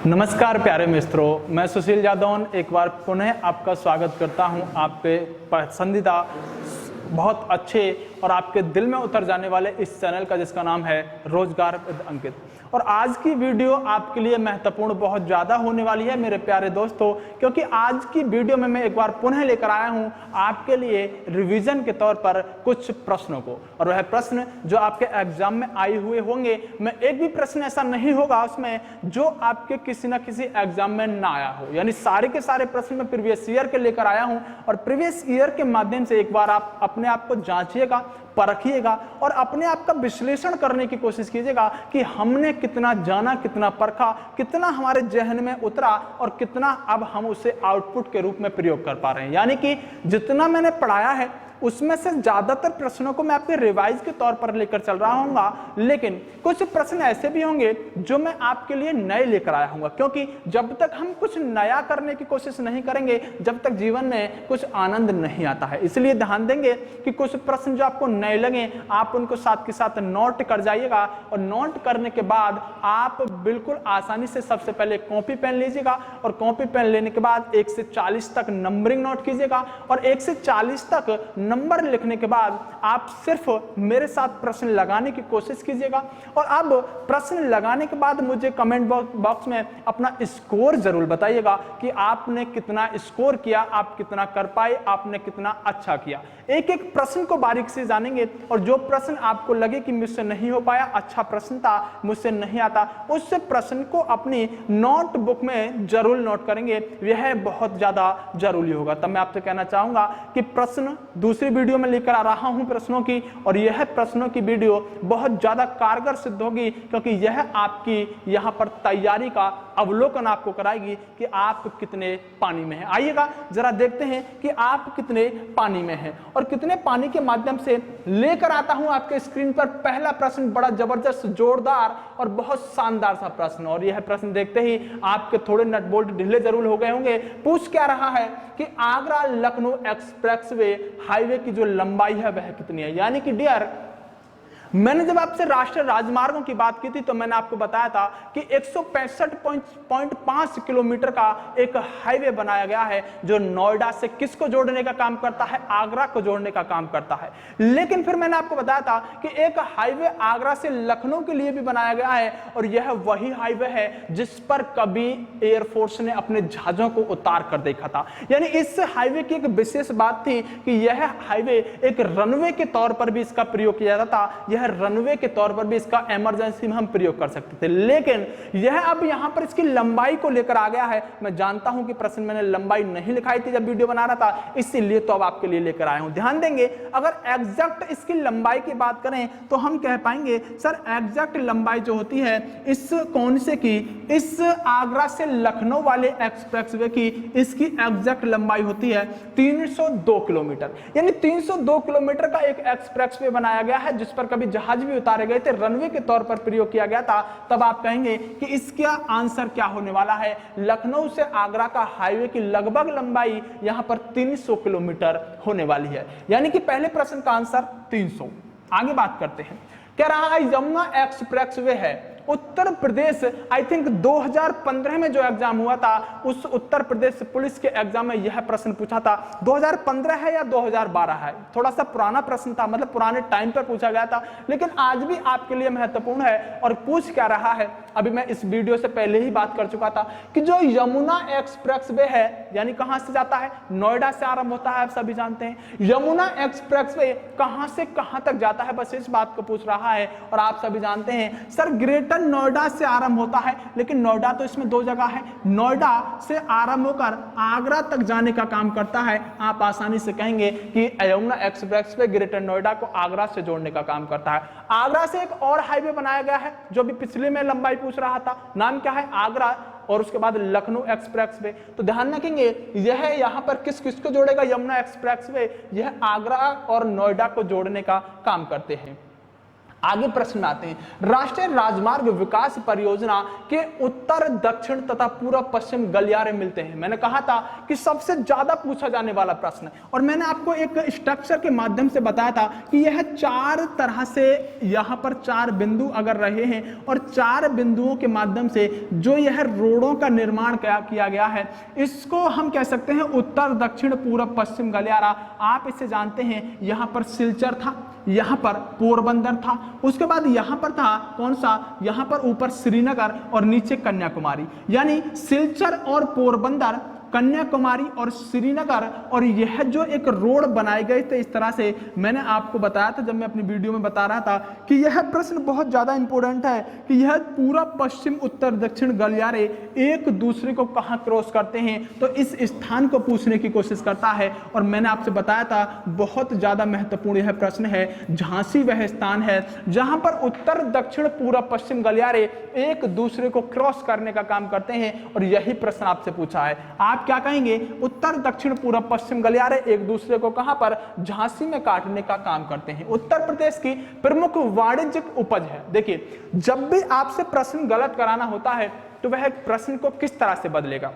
नमस्कार प्यारे मित्रों, मैं सुशील यादव एक बार पुनः आपका स्वागत करता हूं आपके पसंदीदा बहुत अच्छे और आपके दिल में उतर जाने वाले इस चैनल का जिसका नाम है रोजगार विद अंकित। और आज की वीडियो आपके लिए महत्वपूर्ण बहुत ज़्यादा होने वाली है मेरे प्यारे दोस्तों, क्योंकि आज की वीडियो में मैं एक बार पुनः लेकर आया हूं आपके लिए रिवीजन के तौर पर कुछ प्रश्नों को। और वह प्रश्न जो आपके एग्जाम में आए हुए होंगे, मैं एक भी प्रश्न ऐसा नहीं होगा उसमें जो आपके किसी न किसी एग्जाम में ना आया हो। यानी सारे के सारे प्रश्न मैं प्रीवियस ईयर के लेकर आया हूं और प्रीवियस ईयर के माध्यम से एक बार आप अपने आप को जांचिएगा, परखिएगा और अपने आप का विश्लेषण करने की कोशिश कीजिएगा कि हमने कितना जाना, कितना परखा, कितना हमारे जहन में उतरा और कितना अब हम उसे आउटपुट के रूप में प्रयोग कर पा रहे हैं। यानी कि जितना मैंने पढ़ाया है उसमें से ज्यादातर प्रश्नों को मैं आपके रिवाइज के तौर पर लेकर चल रहा हूँ, लेकिन कुछ प्रश्न ऐसे भी होंगे जो मैं आपके लिए नए लेकर आया हूँ, क्योंकि जब तक हम कुछ नया करने की कोशिश नहीं करेंगे जब तक जीवन में कुछ आनंद नहीं आता है। इसलिए ध्यान देंगे कि कुछ प्रश्न जो आपको नए लगे आप उनको साथ के साथ नोट कर जाइएगा और नोट करने के बाद आप बिल्कुल आसानी से सबसे पहले कॉपी पेन लीजिएगा और कॉपी पेन लेने के बाद 1 से 40 तक नंबरिंग नोट कीजिएगा और 1 से 40 तक नंबर लिखने के बाद आप सिर्फ मेरे साथ प्रश्न लगाने की कोशिश कीजिएगा। और अब प्रश्न लगाने के बाद मुझे कमेंट बॉक्स में अपना स्कोर जरूर बताइएगा कि आपने कितना स्कोर किया, आप कितना कर पाए, आपने कितना अच्छा किया। एक एक प्रश्न को बारीक से जानेंगे और जो प्रश्न आपको लगे कि मुझसे नहीं हो पाया, अच्छा प्रश्न था, मुझसे नहीं आता, उस प्रश्न को अपनी नोटबुक में जरूर नोट करेंगे। यह बहुत ज्यादा जरूरी होगा। तब मैं आपसे कहना चाहूंगा कि प्रश्न दूसरी वीडियो में लेकर आ रहा हूं प्रश्नों की, और यह प्रश्नों की वीडियो बहुत ज्यादा कारगर सिद्ध होगी, क्योंकि यह आपकी यहां पर तैयारी का अवलोकन आपको कराएगी कि आप कितने पानी में हैं। आइएगा जरा देखते हैं कि आप कितने पानी में हैं और कितने पानी के माध्यम से लेकर आता हूं आपके स्क्रीन पर पहला प्रश्न। बड़ा जबरदस्त, जोरदार और बहुत शानदार सा प्रश्न। और यह प्रश्न देखते ही आपके थोड़े नट बोल्ट ढीले जरूर हो गए होंगे। पूछ क्या रहा है कि आगरा लखनऊ एक्सप्रेसवे हाईवे की जो लंबाई है वह कितनी है। यानी कि डियर, मैंने जब आपसे राष्ट्रीय राजमार्गों की बात की थी तो मैंने आपको बताया था कि 165.5 किलोमीटर का एक हाईवे बनाया गया है जो नोएडा से किसको जोड़ने का काम करता है, आगरा को जोड़ने का काम करता है। लेकिन फिर मैंने आपको बताया था कि एक हाईवे आगरा से लखनऊ के लिए भी बनाया गया है और यह वही हाईवे है जिस पर कभी एयरफोर्स ने अपने जहाजों को उतार कर देखा था। यानी इस हाईवे की एक विशेष बात थी कि यह हाईवे एक रनवे के तौर पर भी इसका प्रयोग किया जाता था। यह रनवे के तौर पर भी इसका इमरजेंसी में हम प्रयोग कर सकते थे, लेकिन यह अब यहां पर इसकी लंबाई को लेकर आ गया है। मैं जानता हूं कि प्रश्न मैंने लंबाई नहीं लिखाई थी जब वीडियो बना रहा था, इसीलिए तो अब आपके लिए लेकर आया हूं। ध्यान देंगे, अगर एग्जैक्ट इसकी लंबाई की बात करें तो हम कह पाएंगे सर एग्जैक्ट लंबाई जो होती है इस कौन से की, इस आगरा से लखनऊ वाले एक्सप्रेसवे की, इसकी एग्जैक्ट लंबाई होती है 302 किलोमीटर। यानी 302 किलोमीटर का एक एक्सप्रेसवे बनाया गया है जिस पर कभी जहाज भी उतारे गए थे, रनवे के तौर पर प्रयोग किया गया था। तब आप कहेंगे कि इसका आंसर क्या होने वाला है। लखनऊ से आगरा का हाईवे की लगभग लंबाई यहां पर 300 किलोमीटर होने वाली है। यानी कि पहले प्रश्न का आंसर 300। आगे बात करते हैं, कह रहा है यमुना एक्सप्रेसवे है उत्तर प्रदेश, आई थिंक 2015 में जो एग्जाम हुआ था उस उत्तर प्रदेश पुलिस के एग्जाम में यह प्रश्न पूछा था। 2015 है या 2012 है, थोड़ा सा पुराना प्रश्न था, मतलब पुराने टाइम पर पूछा गया था, लेकिन आज भी आपके लिए महत्वपूर्ण है। और पूछ क्या रहा है, अभी मैं इस वीडियो से पहले ही बात कर चुका था कि जो यमुना एक्सप्रेसवे है, यानी कहां से जाता है, नोएडा से आरंभ होता है, आप सभी जानते हैं। यमुना एक्सप्रेसवे कहां से कहां तक जाता है, बस इस बात को पूछ रहा है। और आप सभी जानते हैं सर ग्रेटर नोएडा से आरंभ होता है, लेकिन नोएडा तो इसमें दो जगह है, नोएडा से आरंभ होकर आगरा तक जाने का काम करता है। आप आसानी से कहेंगे कि यमुना एक्सप्रेसवे ग्रेटर नोएडा को आगरा से जोड़ने का काम करता है। आगरा से एक और हाईवे बनाया गया है जो भी पिछले में लंबाई पूछ रहा था, नाम क्या है, आगरा, और उसके बाद लखनऊ एक्सप्रेसवे। तो ध्यान रखेंगे यह यहां पर किस किस को जोड़ेगा, यमुना एक्सप्रेसवे, यह आगरा और नोएडा को जोड़ने का काम करते हैं। आगे प्रश्न में आते हैं, राष्ट्रीय राजमार्ग विकास परियोजना के उत्तर दक्षिण तथा पूर्व पश्चिम गलियारे मिलते हैं। मैंने कहा था कि सबसे ज्यादा पूछा जाने वाला प्रश्न, और मैंने आपको एक स्ट्रक्चर के माध्यम से बताया था कि यह 4 तरह से, यहां पर 4 बिंदु अगर रहे हैं और 4 बिंदुओं के माध्यम से जो यह रोडों का निर्माण किया गया है, इसको हम कह सकते हैं उत्तर दक्षिण पूर्व पश्चिम गलियारा। आप इसे जानते हैं, यहां पर सिलचर था, यहां पर पोरबंदर था, उसके बाद यहां पर था कौन सा, यहां पर ऊपर श्रीनगर और नीचे कन्याकुमारी। यानी सिलचर और पोरबंदर, कन्याकुमारी और श्रीनगर, और यह जो एक रोड बनाए गए थे इस तरह से, मैंने आपको बताया था जब मैं अपनी वीडियो में बता रहा था कि यह प्रश्न बहुत ज्यादा इंपॉर्टेंट है कि यह पूरा पश्चिम उत्तर दक्षिण गलियारे एक दूसरे को कहां क्रॉस करते हैं, तो इस स्थान को पूछने की कोशिश करता है। और मैंने आपसे बताया था बहुत ज्यादा महत्वपूर्ण यह प्रश्न है, झांसी वह स्थान है जहां पर उत्तर दक्षिण पूर्व पश्चिम गलियारे एक दूसरे को क्रॉस करने का काम करते हैं, और यही प्रश्न आपसे पूछा है। आप क्या कहेंगे, उत्तर दक्षिण पूर्व पश्चिम गलियारे एक दूसरे को कहां पर, झांसी में काटने का काम करते हैं। उत्तर प्रदेश की प्रमुख वाणिज्यिक उपज है। देखिए, जब भी आपसे प्रश्न गलत कराना होता है तो वह प्रश्न को किस तरह से बदलेगा,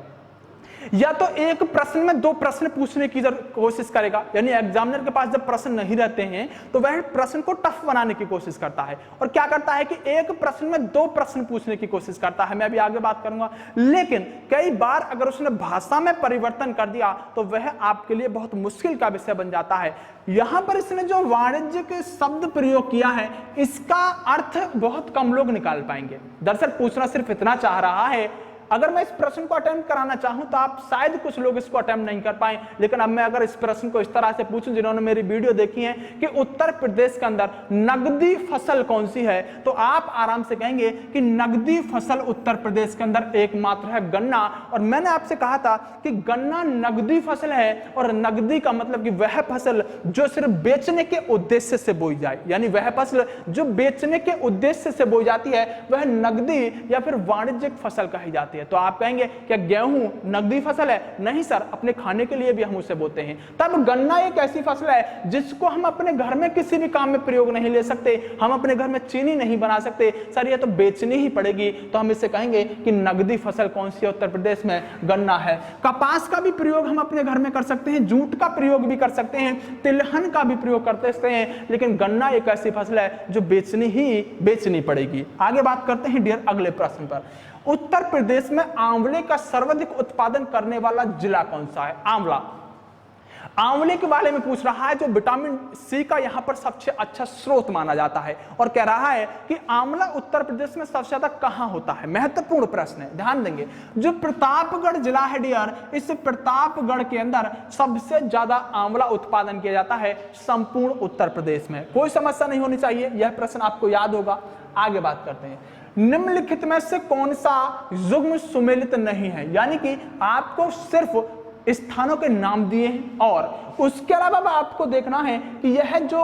या तो एक प्रश्न में 2 प्रश्न पूछने की कोशिश करेगा, यानी एग्जामिनर के पास जब प्रश्न नहीं रहते हैं तो वह प्रश्न को टफ बनाने की कोशिश करता है, और क्या करता है कि एक प्रश्न में 2 प्रश्न पूछने की कोशिश करता है। मैं अभी आगे बात करूंगा, लेकिन कई बार अगर उसने भाषा में परिवर्तन कर दिया तो वह आपके लिए बहुत मुश्किल का विषय बन जाता है। यहां पर इसने जो वाणिज्यिक शब्द प्रयोग किया है, इसका अर्थ बहुत कम लोग निकाल पाएंगे। दरअसल पूछना सिर्फ इतना चाह रहा है, अगर मैं इस प्रश्न को अटेम्प्ट कराना चाहूं तो आप शायद कुछ लोग इसको अटेम्प्ट नहीं कर पाए, लेकिन अब मैं अगर इस प्रश्न को इस तरह से पूछूं, जिन्होंने मेरी वीडियो देखी है कि उत्तर प्रदेश के अंदर नगदी फसल कौन सी है, तो आप आराम से कहेंगे कि नगदी फसल उत्तर प्रदेश के अंदर एकमात्र है गन्ना। और मैंने आपसे कहा था कि गन्ना नगदी फसल है, और नगदी का मतलब कि वह फसल जो सिर्फ बेचने के उद्देश्य से बोई जाए, यानी वह फसल जो बेचने के उद्देश्य से बोई जाती है वह नगदी या फिर वाणिज्यिक फसल कही जाती है। तो आप कहेंगे क्या गेहूं नगदी फसल है? नहीं सर, अपने खाने के लिए भी हम उसे बोते हैं। तब गन्ना एक ऐसी फसल है जिसको हम अपने घर में किसी भी काम में प्रयोग नहीं ले सकते, हम अपने घर में चीनी नहीं बना सकते, सर ये तो बेचनी ही पड़ेगी, तो हम इसे कहेंगे कि नगदी फसल कौन सी है उत्तर प्रदेश में, गन्ना है। कपास का भी प्रयोग हम अपने घर में कर सकते हैं, जूट का प्रयोग भी कर सकते हैं, तिलहन का भी प्रयोग करते हैं, लेकिन गन्ना एक ऐसी फसल है जो बेचनी पड़ेगी। आगे बात करते हैं डियर अगले प्रश्न पर, उत्तर प्रदेश में आंवले का सर्वाधिक उत्पादन करने वाला जिला कौन सा है? आंवले के बारे में पूछ रहा है, जो विटामिन सी का यहां पर सबसे अच्छा स्रोत माना जाता है, और कह रहा है कि आंवला उत्तर प्रदेश में सबसे ज्यादा कहां होता है। महत्वपूर्ण प्रश्न है, ध्यान देंगे। जो प्रतापगढ़ जिला है डियर, इस प्रतापगढ़ के अंदर सबसे ज्यादा आंवला उत्पादन किया जाता है संपूर्ण उत्तर प्रदेश में। कोई समस्या नहीं होनी चाहिए, यह प्रश्न आपको याद होगा। आगे बात करते हैं, निम्नलिखित में से कौन सा युग्म सुमेलित नहीं है, यानी कि आपको सिर्फ स्थानों के नाम दिए हैं और उसके अलावा आपको देखना है कि यह जो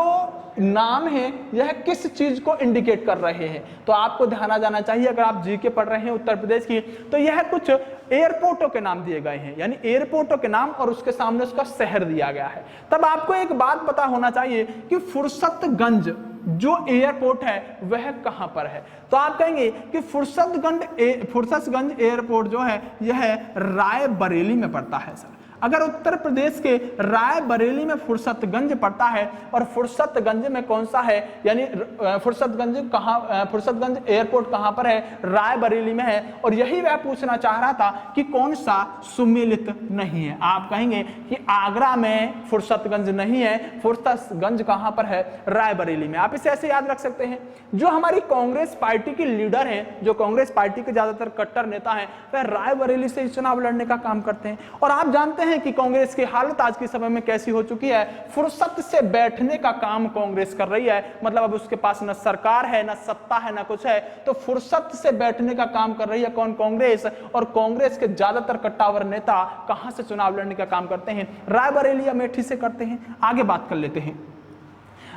नाम है यह किस चीज को इंडिकेट कर रहे हैं। तो आपको ध्यान आ जाना चाहिए, अगर आप जीके पढ़ रहे हैं उत्तर प्रदेश की, तो यह कुछ एयरपोर्टों के नाम दिए गए हैं, यानी एयरपोर्टों के नाम और उसके सामने उसका शहर दिया गया है। तब आपको एक बात पता होना चाहिए कि फुर्सतगंज जो एयरपोर्ट है वह कहां पर है। तो आप कहेंगे कि फुर्सतगंज एयरपोर्ट जो है यह रायबरेली में पड़ता है। सर, अगर उत्तर प्रदेश के रायबरेली में फुर्सतगंज पड़ता है, और फुर्सतगंज में कौन सा है, यानी फुर्सतगंज एयरपोर्ट कहां पर है? रायबरेली में है। और यही वह पूछना चाह रहा था कि कौन सा सुमेलित नहीं है। आप कहेंगे कि आगरा में फुर्सतगंज नहीं है, फुर्सतगंज कहां पर है? रायबरेली में। आप इसे ऐसे याद रख सकते हैं। जो हमारी कांग्रेस पार्टी की लीडर है, जो कांग्रेस पार्टी के ज्यादातर कट्टर नेता हैं, वह रायबरेली से चुनाव लड़ने का काम करते हैं। और आप जानते हैं कि कांग्रेस की हालत आज के समय में कैसी हो चुकी है, फुर्सत से बैठने का काम कांग्रेस कर रही है। मतलब अब उसके पास न सरकार है, न सत्ता है, न कुछ है, तो फुर्सत से बैठने का काम कर रही है कौन? कांग्रेस। और कांग्रेस के ज्यादातर कट्टावर नेता कहां से चुनाव लड़ने का काम करते हैं? रायबरेली, अमेठी से करते हैं। आगे बात कर लेते हैं।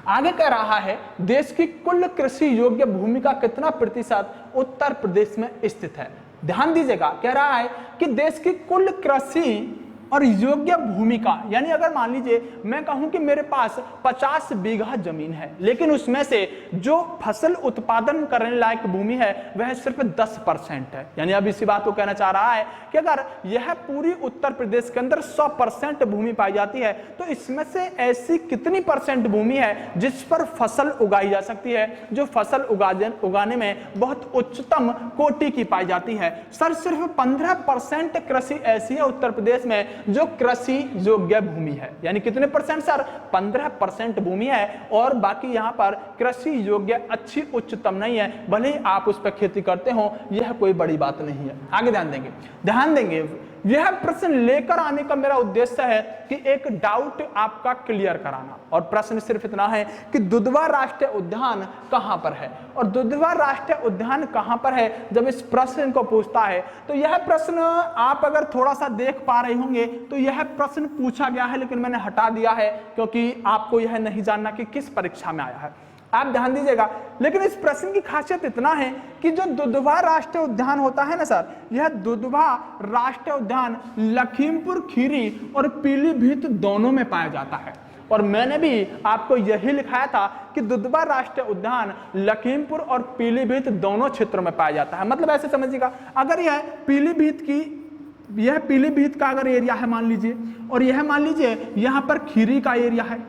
आगे कह रहा है, देश की कुल कृषि योग्य भूमि का कितना प्रतिशत उत्तर प्रदेश में स्थित है? ध्यान दीजिएगा, कह रहा है कि देश की कुल कृषि और योग्य भूमि का, यानी अगर मान लीजिए मैं कहूं कि मेरे पास 50 बीघा जमीन है, लेकिन उसमें से जो फसल उत्पादन करने लायक भूमि है वह सिर्फ 10% है। यानी अब इसी बात को कहना चाह रहा है कि अगर यह पूरी उत्तर प्रदेश के अंदर 100% भूमि पाई जाती है तो इसमें से ऐसी कितनी परसेंट भूमि है जिस पर फसल उगाई जा सकती है, जो फसल उगाने में बहुत उच्चतम कोटि की पाई जाती है। सर सिर्फ 15% कृषि ऐसी है उत्तर प्रदेश में जो कृषि योग्य भूमि है। यानी कितने परसेंट सर? 15% भूमि है और बाकी यहां पर कृषि योग्य अच्छी उच्चतम नहीं है, भले ही आप उस पर खेती करते हो, यह कोई बड़ी बात नहीं है। आगे ध्यान देंगे। यह प्रश्न लेकर आने का मेरा उद्देश्य है कि एक डाउट आपका क्लियर कराना, और प्रश्न सिर्फ इतना है कि दुधवा राष्ट्रीय उद्यान कहां पर है, और दुधवा राष्ट्रीय उद्यान कहां पर है। जब इस प्रश्न को पूछता है तो यह प्रश्न आप अगर थोड़ा सा देख पा रहे होंगे तो यह प्रश्न पूछा गया है, लेकिन मैंने हटा दिया है क्योंकि आपको यह नहीं जानना कि किस परीक्षा में आया है। आप ध्यान दीजिएगा। लेकिन इस प्रश्न की खासियत इतना है कि जो दुधवा राष्ट्रीय उद्यान होता है ना सर, यह दुधवा राष्ट्रीय उद्यान लखीमपुर खीरी और पीलीभीत दोनों में पाया जाता है। और मैंने भी आपको यही लिखाया था कि दुधवा राष्ट्रीय उद्यान लखीमपुर और पीलीभीत दोनों क्षेत्रों में पाया जाता है। मतलब ऐसे समझिएगा, अगर यह पीलीभीत का अगर एरिया है मान लीजिए, और यह मान लीजिए यहां पर खीरी का एरिया है,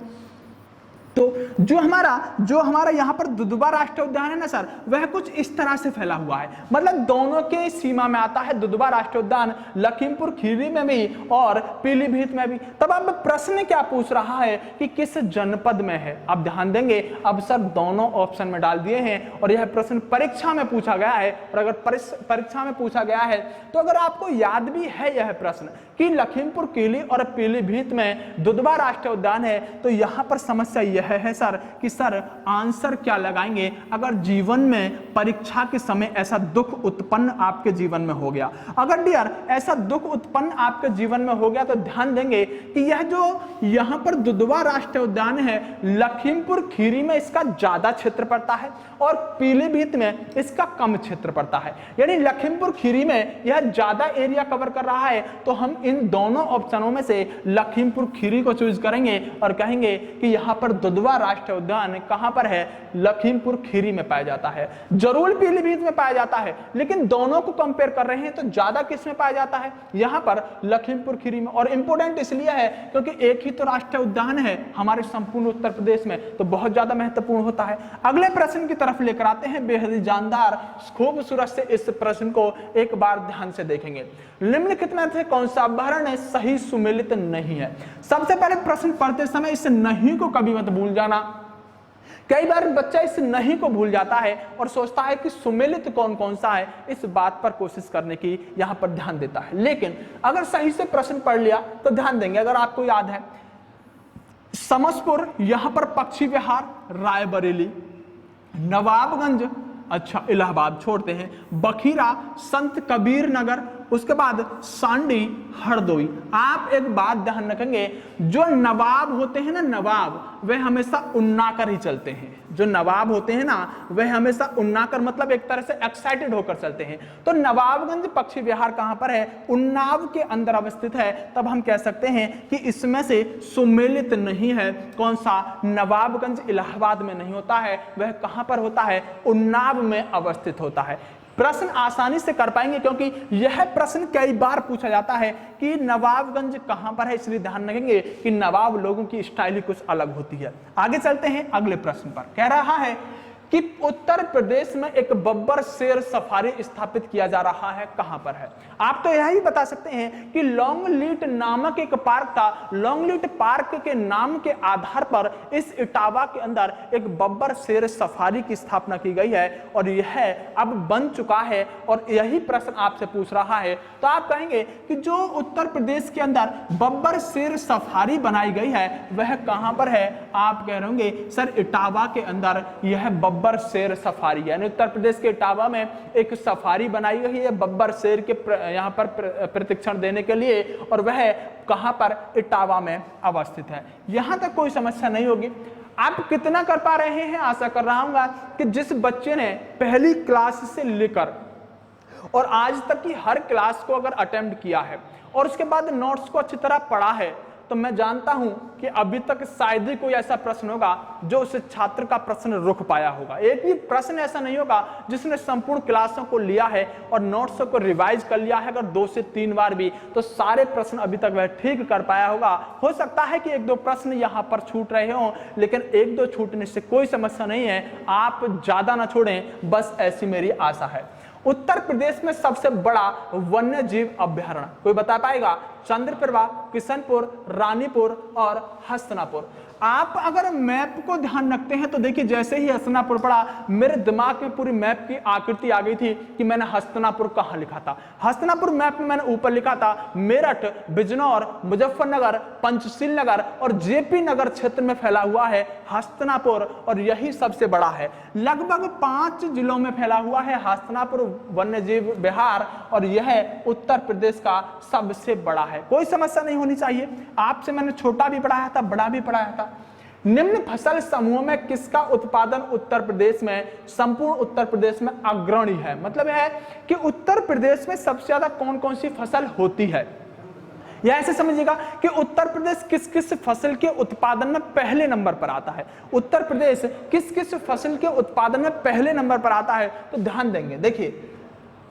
तो जो हमारा यहाँ पर दुधवा राष्ट्रीय उद्यान है ना सर, वह कुछ इस तरह से फैला हुआ है। मतलब दोनों के सीमा में आता है दुधवा राष्ट्रीय उद्यान, लखीमपुर खीरी में भी और पीलीभीत में भी। तब अब प्रश्न क्या पूछ रहा है कि किस जनपद में है। अब ध्यान देंगे, अब सर दोनों ऑप्शन में डाल दिए हैं और यह प्रश्न परीक्षा में पूछा गया है। और अगर परीक्षा में पूछा गया है तो अगर आपको याद भी है यह प्रश्न कि लखीमपुर खीरी और पीलीभीत में दुधवा राष्ट्रीय उद्यान है, तो यहाँ पर समस्या यह है सर कि सर आंसर क्या लगाएंगे अगर जीवन में परीक्षा के समय ऐसा दुख उत्पन्न आपके जीवन में हो गया। अगर डियर ऐसा दुख उत्पन्न आपके जीवन में हो गया तो ध्यान देंगे कि यह जो यहां पर दुधवा राष्ट्रीय उद्यान है, लखीमपुर खीरी में इसका ज्यादा क्षेत्र पड़ता है और पीलीभीत में इसका कम क्षेत्र पड़ता है। यानी लखीमपुर खीरी में यह ज्यादा एरिया कवर कर रहा है, तो हम इन दोनों ऑप्शनों में से लखीमपुर खीरी को चूज करेंगे और कहेंगे कि यहां पर दुधवा राष्ट्रीय उद्यान कहां पर है? लखीमपुर खीरी में पाया जाता है। जरूर पीलीभीत में पाया जाता है, लेकिन दोनों को कंपेयर कर रहे हैं तो ज्यादा किस में पाया जाता है? यहां पर लखीमपुर खीरी में। और इंपोर्टेंट इसलिए है क्योंकि एक ही तो राष्ट्रीय उद्यान है हमारे संपूर्ण उत्तर प्रदेश में, तो बहुत ज्यादा महत्वपूर्ण होता है। अगले प्रश्न की तरफ लेकर आते हैं, बेहद ही जानदार खूबसूरत से इस प्रश्न को एक बार ध्यान से देखेंगे। निम्नलिखित में से कौन सा अभ्यारण्य सही सुमेलित नहीं है? सबसे पहले प्रश्न पढ़ते समय इस नहीं को कभी मत भूल जाना। कई बार बच्चा इस नहीं को भूल जाता है और सोचता है कि सुमेलित कौन कौन सा है, इस बात पर कोशिश करने की यहां पर ध्यान देता है। लेकिन अगर सही से प्रश्न पढ़ लिया तो ध्यान देंगे, अगर आपको याद है समसपुर, यहां पर पक्षी विहार, रायबरेली, नवाबगंज, अच्छा इलाहाबाद छोड़ते हैं, बखीरा, संत कबीर नगर, उसके बाद सांडी, हरदोई। आप एक बात ध्यान रखेंगे, जो नवाब होते हैं ना, नवाब वे हमेशा उन्नाकर ही चलते हैं। जो नवाब होते हैं ना वह हमेशा उन्नाकर मतलब एक तरह से एक्साइटेड होकर चलते हैं। तो नवाबगंज पक्षी विहार कहां पर है? उन्नाव के अंदर अवस्थित है। तब हम कह सकते हैं कि इसमें से सुमेलित नहीं है। कौन सा? नवाबगंज इलाहाबाद में नहीं होता है, वह कहां पर होता है? उन्नाव में अवस्थित होता है। प्रश्न आसानी से कर पाएंगे क्योंकि यह प्रश्न कई बार पूछा जाता है कि नवाबगंज कहां पर है, इसलिए ध्यान रखेंगे कि नवाब लोगों की स्टाइल ही कुछ अलग होती है। आगे चलते हैं अगले प्रश्न पर। कह रहा है कि उत्तर प्रदेश में एक बब्बर शेर सफारी स्थापित किया जा रहा है, कहां पर है? आप तो यही बता सकते हैं कि लॉन्गलीट नामक एक पार्क था। लॉन्गलीट पार्क के नाम के आधार पर इस इटावा के अंदर एक बब्बर शेर सफारी की स्थापना की गई है और यह अब बन चुका है। और यही प्रश्न आपसे पूछ रहा है, तो आप कहेंगे कि जो उत्तर प्रदेश के अंदर बब्बर शेर सफारी बनाई गई है वह कहां पर है? आप कह रहे होंगे सर इटावा के अंदर यह बब्बर शेर सफारी, यानी उत्तर प्रदेश के इटावा में एक सफारी बनाई गई है बब्बर शेर के यहां पर प्रशिक्षण देने के लिए, और वह कहां पर? इटावा में अवस्थित है। यहां तक कोई समस्या नहीं होगी। आप कितना कर पा रहे हैं? आशा कर रहा हूं कि जिस बच्चे ने पहली क्लास से लेकर और आज तक की हर क्लास को अगर अटेम्प्ट किया है और उसके बाद नोट्स को अच्छी तरह पढ़ा है, तो मैं जानता हूं कि अभी तक शायद ही कोई ऐसा प्रश्न होगा जो उस छात्र का प्रश्न रुक पाया होगा। एक भी प्रश्न ऐसा नहीं होगा जिसने संपूर्ण क्लासों को लिया है और नोट्स को रिवाइज कर लिया है अगर 2 से 3 बार भी, तो सारे प्रश्न अभी तक वह ठीक कर पाया होगा। हो सकता है कि 1-2 प्रश्न यहां पर छूट रहे हों, लेकिन 1-2 छूटने से कोई समस्या नहीं है, आप ज्यादा ना छोड़ें, बस ऐसी मेरी आशा है। उत्तर प्रदेश में सबसे बड़ा वन्य जीव अभ्यारण्य कोई बता पाएगा? चंद्रप्रभा, किशनपुर, रानीपुर और हस्तिनापुर। आप अगर मैप को ध्यान रखते हैं तो देखिए, जैसे ही हस्तिनापुर पड़ा मेरे दिमाग में पूरी मैप की आकृति आ गई थी कि मैंने हस्तिनापुर कहां लिखा था। हस्तिनापुर मैप में मैंने ऊपर लिखा था मेरठ, बिजनौर, मुजफ्फरनगर, पंचशील नगर और जेपी नगर क्षेत्र में फैला हुआ है हस्तिनापुर, और यही सबसे बड़ा है। लगभग 5 जिलों में फैला हुआ है हस्तिनापुर वन्यजीव विहार, और यह उत्तर प्रदेश का सबसे बड़ा है। कोई समस्या नहीं होनी चाहिए। आपसे मैंने छोटा भी पढ़ाया था, बड़ा भी पढ़ाया था। निम्न फसल समूह में किसका उत्पादन उत्तर प्रदेश में, संपूर्ण उत्तर प्रदेश में अग्रणी है? मतलब है कि उत्तर प्रदेश में सबसे ज्यादा कौन कौन सी फसल होती है, या ऐसे समझिएगा कि उत्तर प्रदेश किस किस फसल के उत्पादन में पहले नंबर पर आता है। उत्तर प्रदेश किस किस फसल के उत्पादन में पहले नंबर पर आता है, तो ध्यान देंगे। देखिए,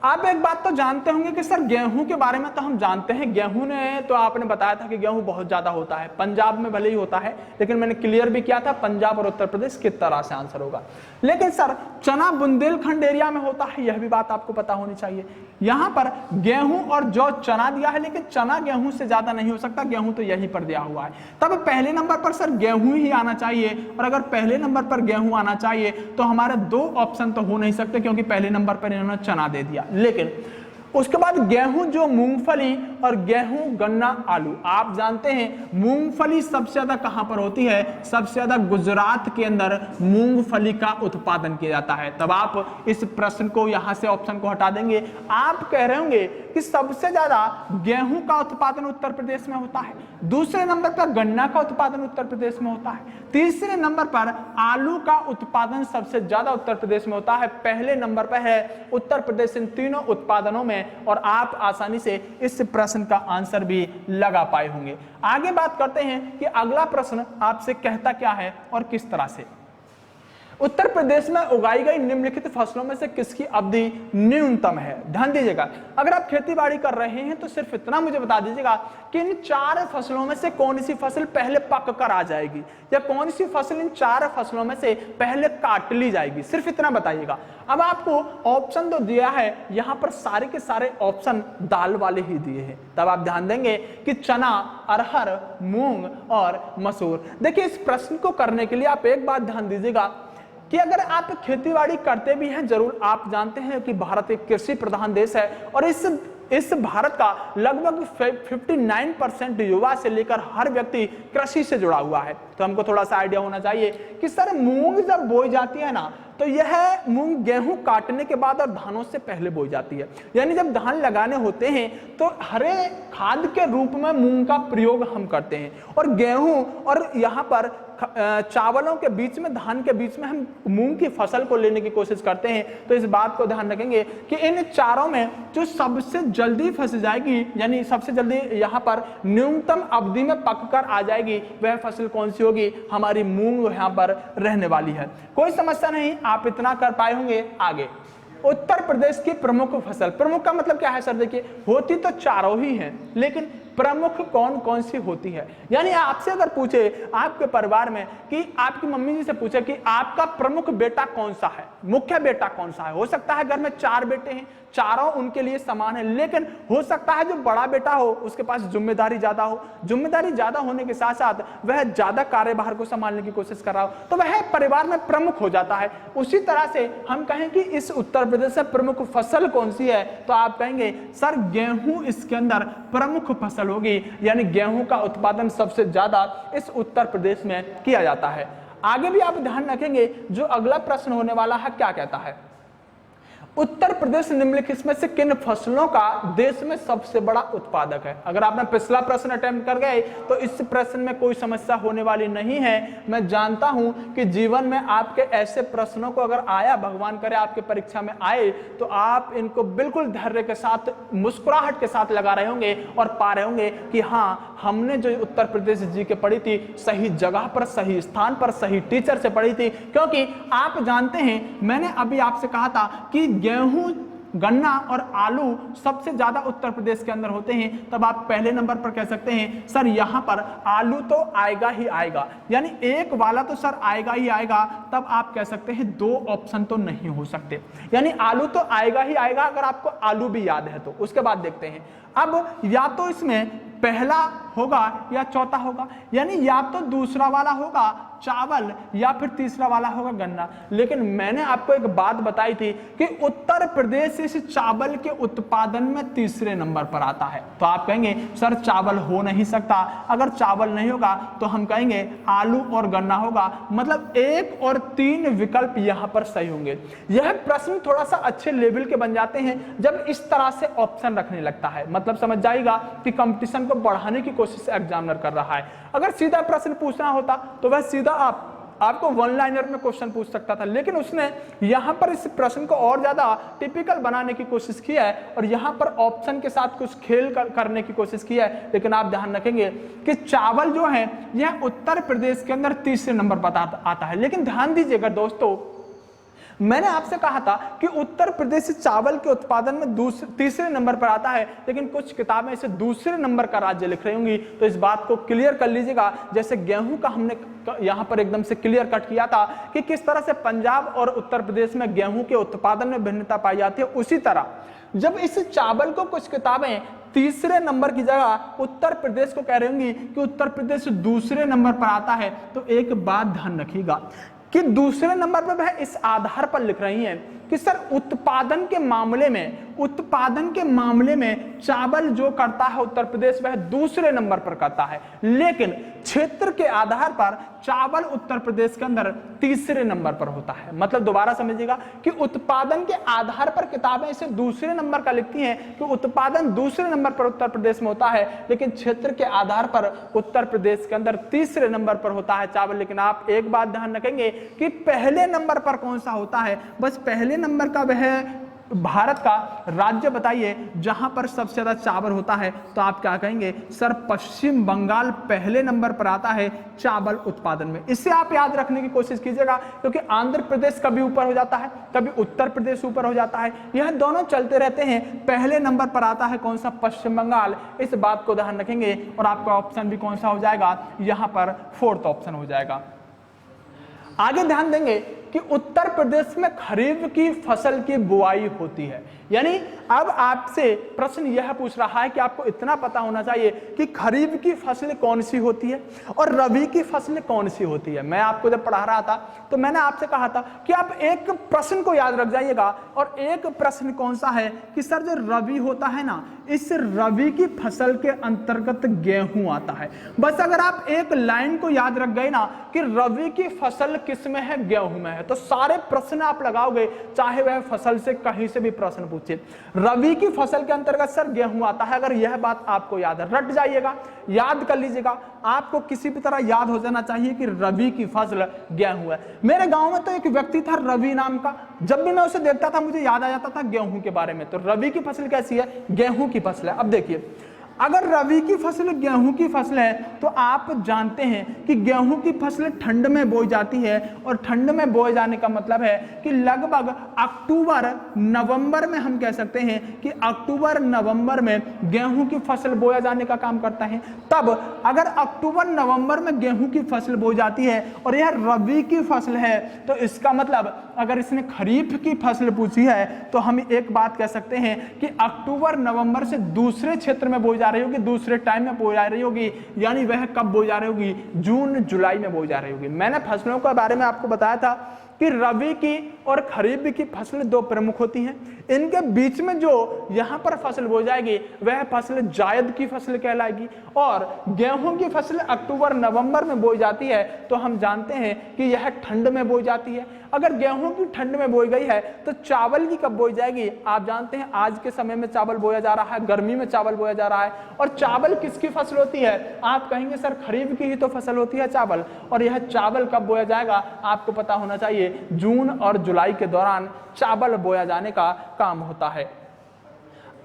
आप एक बात तो जानते होंगे कि सर गेहूं के बारे में तो हम जानते हैं, गेहूं ने तो आपने बताया था कि गेहूं बहुत ज्यादा होता है, पंजाब में भले ही होता है, लेकिन मैंने क्लियर भी किया था पंजाब और उत्तर प्रदेश किस तरह से आंसर होगा। लेकिन सर चना बुंदेलखंड एरिया में होता है, यह भी बात आपको पता होनी चाहिए। यहां पर गेहूं और जौ चना दिया है, लेकिन चना गेहूं से ज्यादा नहीं हो सकता, गेहूं तो यहीं पर दिया हुआ है। तब पहले नंबर पर सर गेहूं ही आना चाहिए, और अगर पहले नंबर पर गेहूं आना चाहिए तो हमारे 2 ऑप्शन तो हो नहीं सकते, क्योंकि पहले नंबर पर इन्होंने चना दे दिया। लेकिन उसके बाद गेहूं, जो मूंगफली और गेहूं, गन्ना, आलू। आप जानते हैं मूंगफली सबसे ज्यादा कहां पर होती है? सबसे ज्यादा गुजरात के अंदर मूंगफली का उत्पादन किया जाता है। तब आप इस प्रश्न को यहां से ऑप्शन को हटा देंगे। आप कह रहे होंगे कि सबसे ज्यादा गेहूं का उत्पादन उत्तर प्रदेश में होता है, दूसरे नंबर पर गन्ना का उत्पादन उत्तर प्रदेश में होता है, तीसरे नंबर पर आलू का उत्पादन सबसे ज्यादा उत्तर प्रदेश में होता है, पहले नंबर पर है उत्तर प्रदेश इन तीनों उत्पादनों में। और आप आसानी से इस प्रश्न का आंसर भी लगा पाए होंगे। आगे बात करते हैं कि अगला प्रश्न आपसे कहता क्या है और किस तरह से। उत्तर प्रदेश में उगाई गई निम्नलिखित फसलों में से किसकी अवधि न्यूनतम है? ध्यान दीजिएगा, अगर आप खेती बाड़ी कर रहे हैं तो सिर्फ इतना मुझे बता दीजिएगा कि इन 4 फसलों में से कौन सी फसल पहले पक कर आ जाएगी, या कौन सी फसल इन 4 फसलों में से पहले काट ली जाएगी, सिर्फ इतना बताइएगा। अब आपको ऑप्शन तो दिया है, यहां पर सारे के सारे ऑप्शन दाल वाले ही दिए हैं। तब आप ध्यान देंगे कि चना, अरहर, मूंग और मसूर। देखिए, इस प्रश्न को करने के लिए आप एक बात ध्यान दीजिएगा कि अगर आप खेतीबाड़ी करते भी हैं, जरूर आप जानते हैं कि भारत एक कृषि प्रधान देश है, और इस भारत का लगभग 59% युवा से लेकर हर व्यक्ति कृषि से जुड़ा हुआ है। तो हमको थोड़ा सा आइडिया होना चाहिए कि सर मूंग जब बोई जाती है ना, तो यह मूंग गेहूं काटने के बाद और धानों से पहले बोई जाती है। यानी जब धान लगाने होते हैं तो हरे खाद के रूप में मूंग का प्रयोग हम करते हैं, और गेहूं और यहाँ पर चावलों के बीच में, धान के बीच में हम मूंग की फसल को लेने की कोशिश करते हैं। तो इस बात को ध्यान रखेंगे कि इन चारों में जो सबसे जल्दी फंस जाएगी, यानी सबसे जल्दी यहाँ पर न्यूनतम अवधि में पककर आ जाएगी, वह फसल कौन सी होगी? हमारी मूंग यहाँ पर रहने वाली है। कोई समस्या नहीं, आप इतना कर पाए होंगे। आगे, उत्तर प्रदेश की प्रमुख फसल। प्रमुख का मतलब क्या है सर? देखिए, होती तो चारों ही हैं, लेकिन प्रमुख कौन कौन सी होती है? यानी आपसे अगर पूछे आपके परिवार में कि आपकी मम्मी जी से पूछे कि आपका प्रमुख बेटा कौन सा है, मुख्य बेटा कौन सा है, हो सकता है घर में 4 बेटे हैं, चारों उनके लिए समान है, लेकिन हो सकता है जो बड़ा बेटा हो उसके पास जिम्मेदारी ज्यादा हो, जिम्मेदारी ज्यादा होने के साथ साथ वह ज्यादा कार्यभार को संभालने की कोशिश कर रहा हो, तो वह परिवार में प्रमुख हो जाता है। उसी तरह से हम कहें कि इस उत्तर प्रदेश से प्रमुख फसल कौन सी है, तो आप कहेंगे सर गेहूं इसके अंदर प्रमुख फसल होगी, यानी गेहूं का उत्पादन सबसे ज्यादा इस उत्तर प्रदेश में किया जाता है। आगे भी आप ध्यान रखेंगे, जो अगला प्रश्न होने वाला है क्या कहता है? उत्तर प्रदेश निम्नलिखित में से किन फसलों का देश में सबसे बड़ा उत्पादक है? अगर आपने पिछला प्रश्न अटेम्प्ट कर गए तो इस प्रश्न में कोई समस्या होने वाली नहीं है। मैं जानता हूं कि जीवन में आपके ऐसे प्रश्नों को अगर आया, भगवान करे आपके परीक्षा में आए, तो आप इनको बिल्कुल धैर्य के साथ, मुस्कुराहट के साथ लगा रहे होंगे और पा रहे होंगे कि हाँ, हमने जो उत्तर प्रदेश जीके पढ़ी थी सही जगह पर, सही स्थान पर, सही टीचर से पढ़ी थी। क्योंकि आप जानते हैं, मैंने अभी आपसे कहा था कि गेहूं, गन्ना और आलू सबसे ज्यादा उत्तर प्रदेश के अंदर होते हैं। तब आप पहले नंबर पर कह सकते हैं सर यहां पर आलू तो आएगा ही आएगा, यानी एक वाला तो सर आएगा ही आएगा। तब आप कह सकते हैं दो ऑप्शन तो नहीं हो सकते, यानी आलू तो आएगा ही आएगा अगर आपको आलू भी याद है तो। उसके बाद देखते हैं, अब या तो इसमें पहला होगा या चौथा होगा, यानी या तो दूसरा वाला होगा चावल या फिर तीसरा वाला होगा गन्ना। लेकिन मैंने आपको एक बात बताई थी कि उत्तर प्रदेश इस चावल के उत्पादन में तीसरे नंबर पर आता है। तो आप कहेंगे सर चावल हो नहीं सकता, अगर चावल नहीं होगा तो हम कहेंगे आलू और गन्ना होगा। मतलब 1 और 3 विकल्प यहां पर सही होंगे। यह प्रश्न थोड़ा सा अच्छे लेवल के बन जाते हैं जब इस तरह से ऑप्शन रखने लगता है। मतलब समझ जाएगा कि कंपटीशन को बढ़ाने की कोशिश एग्जामिनर कर रहा है। अगर सीधा प्रश्न पूछना होता तो वह सीधा आपको वन लाइनर में क्वेश्चन पूछ सकता था, लेकिन उसने यहां पर इस प्रश्न को और ज्यादा टिपिकल बनाने की कोशिश की है और यहां पर ऑप्शन के साथ कुछ खेल करने की कोशिश की है। लेकिन आप ध्यान रखेंगे कि चावल जो है यह उत्तर प्रदेश के अंदर तीसरे नंबर पर आता है। लेकिन ध्यान दीजिएगा दोस्तों, मैंने आपसे कहा था कि उत्तर प्रदेश चावल के उत्पादन में तीसरे नंबर पर आता है, लेकिन कुछ किताबें इसे दूसरे नंबर का राज्य लिख रही होंगी। तो इस बात को क्लियर कर लीजिएगा। जैसे गेहूं का हमने यहां पर एकदम से क्लियर कट किया था कि किस तरह से पंजाब और उत्तर प्रदेश में गेहूं के उत्पादन में भिन्नता पाई जाती है, उसी तरह जब इस चावल को कुछ किताबें तीसरे नंबर की जगह उत्तर प्रदेश को कह रही होंगी कि उत्तर प्रदेश दूसरे नंबर पर आता है, तो एक बात ध्यान रखिएगा कि दूसरे नंबर पर वह इस आधार पर लिख रही हैं कि सर उत्पादन के मामले में चावल जो करता है उत्तर प्रदेश वह दूसरे नंबर पर करता है, लेकिन क्षेत्र के आधार पर चावल उत्तर प्रदेश के अंदर तीसरे नंबर पर होता है। मतलब दोबारा समझिएगा कि उत्पादन के आधार पर किताबें इसे दूसरे नंबर का लिखती हैं कि उत्पादन दूसरे नंबर पर उत्तर प्रदेश में होता है, लेकिन क्षेत्र के आधार पर उत्तर प्रदेश के अंदर तीसरे नंबर पर होता है चावल। लेकिन आप एक बात ध्यान रखेंगे कि पहले नंबर पर कौन सा होता है, बस पहले नंबर का वह भारत का राज्य बताइए जहां पर सबसे ज्यादा चावल होता है। तो आप क्या कहेंगे सर पश्चिम बंगाल पहले नंबर पर आता है चावल उत्पादन में। इससे आप याद रखने की कोशिश कीजिएगा, क्योंकि आंध्र प्रदेश कभी ऊपर हो जाता है, कभी उत्तर प्रदेश ऊपर हो जाता है, यह दोनों चलते रहते हैं। पहले नंबर पर आता है कौन सा, पश्चिम बंगाल। इस बात को ध्यान रखेंगे और आपका ऑप्शन भी कौन सा हो जाएगा, यहां पर 4th ऑप्शन हो जाएगा। आगे ध्यान देंगे कि उत्तर प्रदेश में खरीफ की फसल की बुआई होती है। यानी अब आपसे प्रश्न यह पूछ रहा है कि आपको इतना पता होना चाहिए कि खरीफ की फसलें कौन सी होती है और रबी की फसलें कौन सी होती है। मैं आपको जब पढ़ा रहा था तो मैंने आपसे कहा था कि आप एक प्रश्न को याद रख जाइएगा, और एक प्रश्न कौन सा है कि सर जो रबी होता है ना, इस रबी की फसल के अंतर्गत गेहूं आता है। बस अगर आप एक लाइन को याद रख गए ना कि रबी की फसल किस में है, गेहूं में है, तो सारे प्रश्न आप लगाओगे, चाहे वह फसल से कहीं से भी प्रश्न पूछे। रबी की फसल के अंतर्गत सर गेहूं आता है। अगर यह बात आपको याद है, रट जाइएगा, याद कर लीजिएगा। आपको किसी भी तरह याद हो जाना चाहिए कि रबी की फसल गेहूं है। मेरे गांव में तो एक व्यक्ति था रवि नाम का, जब भी मैं उसे देखता था मुझे याद आ जाता था गेहूं के बारे में। तो रबी की फसल कैसी है, गेहूं की फसल है। अब देखिए, अगर रबी की फसल गेहूं की फसल है तो आप जानते हैं कि गेहूं की फसल ठंड में बोई जाती है, और ठंड में बोए जाने का मतलब है कि लगभग अक्टूबर नवंबर में, हम कह सकते हैं कि अक्टूबर नवंबर में गेहूं की फसल बोया जाने का काम करता है। तब अगर अक्टूबर नवंबर में गेहूं की फसल बोई जाती है और यह रबी की फसल है, तो इसका मतलब अगर इसने खरीफ की फसल पूछी है तो हम एक बात कह सकते हैं कि अक्टूबर नवंबर से दूसरे क्षेत्र में बोई जा रही होगी, दूसरे टाइम में बोई जा रही होगी। यानी वह कब बोई जा रही होगी, जून जुलाई में बोई जा रही होगी। मैंने फसलों के बारे में आपको बताया था कि रबी की और खरीफ की फसलें दो प्रमुख होती हैं। इनके बीच में जो यहां पर फसल बोई जाएगी वह फसल जायद की फसल कहलाएगी, और गेहूं की फसल अक्टूबर नवंबर में बोई जाती है तो हम जानते हैं कि यह ठंड में बोई जाती है। अगर गेहूं की ठंड में बोई गई है तो चावल की कब बोई जाएगी? आप जानते हैं आज के समय में चावल बोया जा रहा है, गर्मी में चावल बोया जा रहा है। और चावल किसकी फसल होती है? आप कहेंगे सर खरीफ की ही तो फसल होती है चावल। और यह चावल कब बोया जाएगा? आपको पता होना चाहिए, जून और जुलाई के दौरान चावल बोया जाने का काम होता है।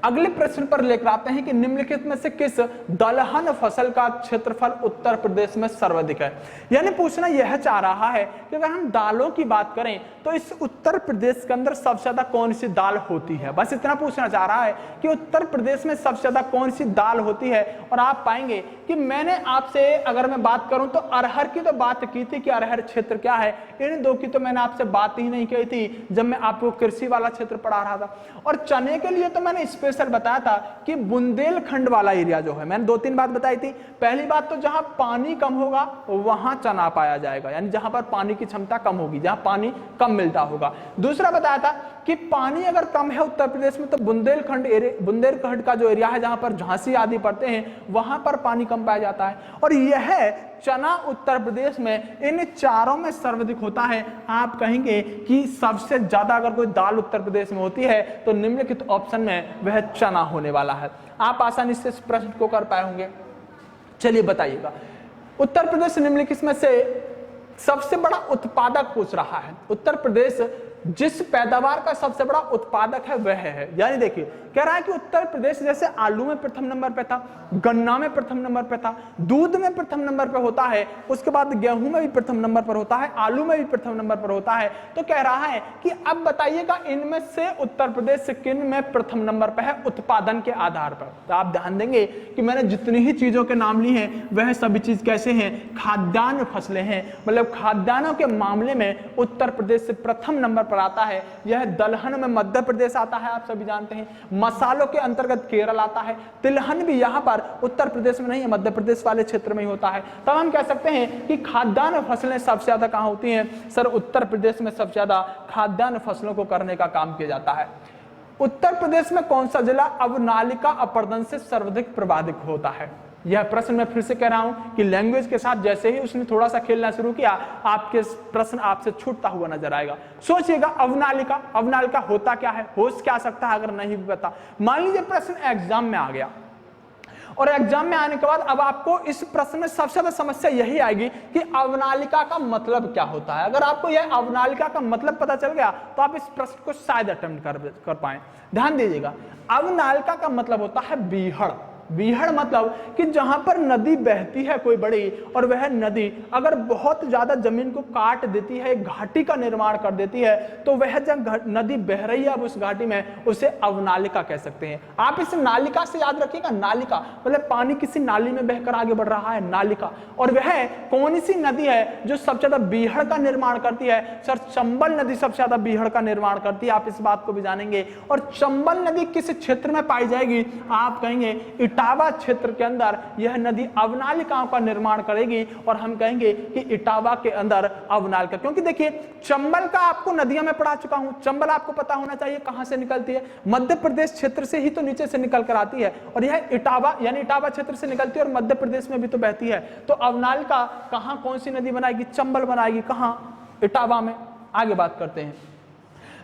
अगले प्रश्न पर लेकर आते हैं कि निम्नलिखित में से किस दलहन फसल का क्षेत्रफल उत्तर प्रदेश में सर्वाधिक है। यानी पूछना यह चाह रहा है कि अगर हम दालों की बात करें तो इस उत्तर प्रदेश के अंदर सबसे ज्यादा कौन सी दाल होती है, बस इतना पूछना चाह रहा है कि उत्तर प्रदेश में सबसे ज्यादा कौन सी दाल होती है। और आप पाएंगे कि मैंने आपसे अगर मैं बात करूं तो अरहर की तो बात की थी कि अरहर क्षेत्र क्या है, इन दो की तो मैंने आपसे बात ही नहीं की थी जब मैं आपको कृषि वाला क्षेत्र पढ़ा रहा था। और चने के लिए तो मैंने स्पेशल बताया था कि बुंदेलखंड वाला एरिया जो है, मैंने 2-3 बात बताई थी। पहली बात तो जहां पानी कम होगा वहां चना पाया जाएगा, यानी जहां पर पानी की क्षमता कम होगी, जहां पानी कम मिलता होगा। दूसरा बताया था कि पानी अगर कम है उत्तर प्रदेश में तो बुंदेलखंड का जो एरिया है जहां पर झांसी आदि पड़ते हैं वहां पर पानी कम पाया जाता है। और यह चना उत्तर प्रदेश में इन चारों में सर्वाधिक होता है। आप कहेंगे कि सबसे ज्यादा अगर कोई दाल उत्तर प्रदेश में होती है तो निम्नलिखित ऑप्शन में वह चना होने वाला है। आप आसानी से इस प्रश्न को कर पाए होंगे। चलिए बताइएगा, उत्तर प्रदेश निम्नलिखित में से सबसे बड़ा उत्पादक पूछ रहा है। उत्तर प्रदेश जिस पैदावार का सबसे बड़ा उत्पादक है वह है, यानी देखिए कह रहा है कि उत्तर प्रदेश जैसे आलू में प्रथम नंबर पे था, गन्ना में प्रथम नंबर पे था, दूध में प्रथम नंबर पे होता है, उसके बाद गेहूं में भी प्रथम नंबर पर होता है, आलू में भी प्रथम नंबर पर होता है। तो कह रहा है कि अब बताइएगा इनमें से उत्तर प्रदेश किन में प्रथम नंबर पर है उत्पादन के आधार पर। तो आप ध्यान देंगे कि मैंने जितनी ही चीजों के नाम ली हैं वह सभी चीज कैसे हैं, खाद्यान्न फसलें हैं। मतलब खाद्यान्नों के मामले में उत्तर प्रदेश से प्रथम नंबर पर आता है। यह दलहन में मध्य प्रदेश आता है, आप सभी जानते हैं। मसालों के अंतर्गत केरल आता है। तिलहन भी यहां पर उत्तर प्रदेश में नहीं है, मध्य प्रदेश वाले क्षेत्र में ही होता है। तब हम कह सकते हैं कि खाद्यान्न फसलें सबसे ज्यादा कहां होती हैं? सर उत्तर प्रदेश में सबसे ज्यादा खाद्यान्न फसलों को करने का काम किया जाता है। उत्तर प्रदेश में कौन सा जिला अवनालिका अपरदन से सर्वाधिक प्रभावित होता है? यह प्रश्न मैं फिर से कह रहा हूं कि लैंग्वेज के साथ जैसे ही उसने थोड़ा सा खेलना शुरू किया आपके प्रश्न आपसे छूटता हुआ नजर आएगा। सोचिएगा अवनालिका, अवनालिका होता क्या है, हो क्या सकता है अगर नहीं भी पता। मान लीजिए प्रश्न एग्जाम में आ गया और एग्जाम में आने के बाद अब आपको इस प्रश्न में सबसे ज्यादा समस्या यही आएगी कि अवनालिका का मतलब क्या होता है। अगर आपको यह अवनालिका का मतलब पता चल गया तो आप इस प्रश्न को शायद अटेम्प्ट कर पाए। ध्यान दीजिएगा, अवनालिका का मतलब होता है बीहड़। बीहड़ मतलब कि जहां पर नदी बहती है कोई बड़ी और वह नदी अगर बहुत ज्यादा जमीन को काट देती है, घाटी का निर्माण कर देती है, तो वह जब नदी बह रही है अब उस घाटी में उसे अवनालिका कह सकते हैं। आप इस नालिका से याद रखिएगा, नालिका मतलब पानी किसी नाली में बहकर आगे बढ़ रहा है, नालिका। और वह कौन सी नदी है जो सबसे ज्यादा बीहड़ का निर्माण करती है? सर चंबल नदी सबसे ज्यादा बीहड़ का निर्माण करती है, आप इस बात को भी जानेंगे। और चंबल नदी किस क्षेत्र में पाई जाएगी? आप कहेंगे इटावा क्षेत्र के अंदर यह नदी अवनालिकाओं का निर्माण करेगी। और हम कहेंगे कि इटावा के अंदर अवनालिका, क्योंकि देखिए चंबल का आपको नदियों में पढ़ा चुका हूं, चंबल आपको पता होना चाहिए कहां से निकलती है, मध्य प्रदेश क्षेत्र से ही तो नीचे से निकल कर आती है। और यह इटावा यानी इटावा क्षेत्र से निकलती है और मध्य प्रदेश में भी तो बहती है। तो अवनालिका कहां कौन सी नदी बनाएगी? चंबल बनाएगी। कहां? इटावा में। आगे बात करते हैं।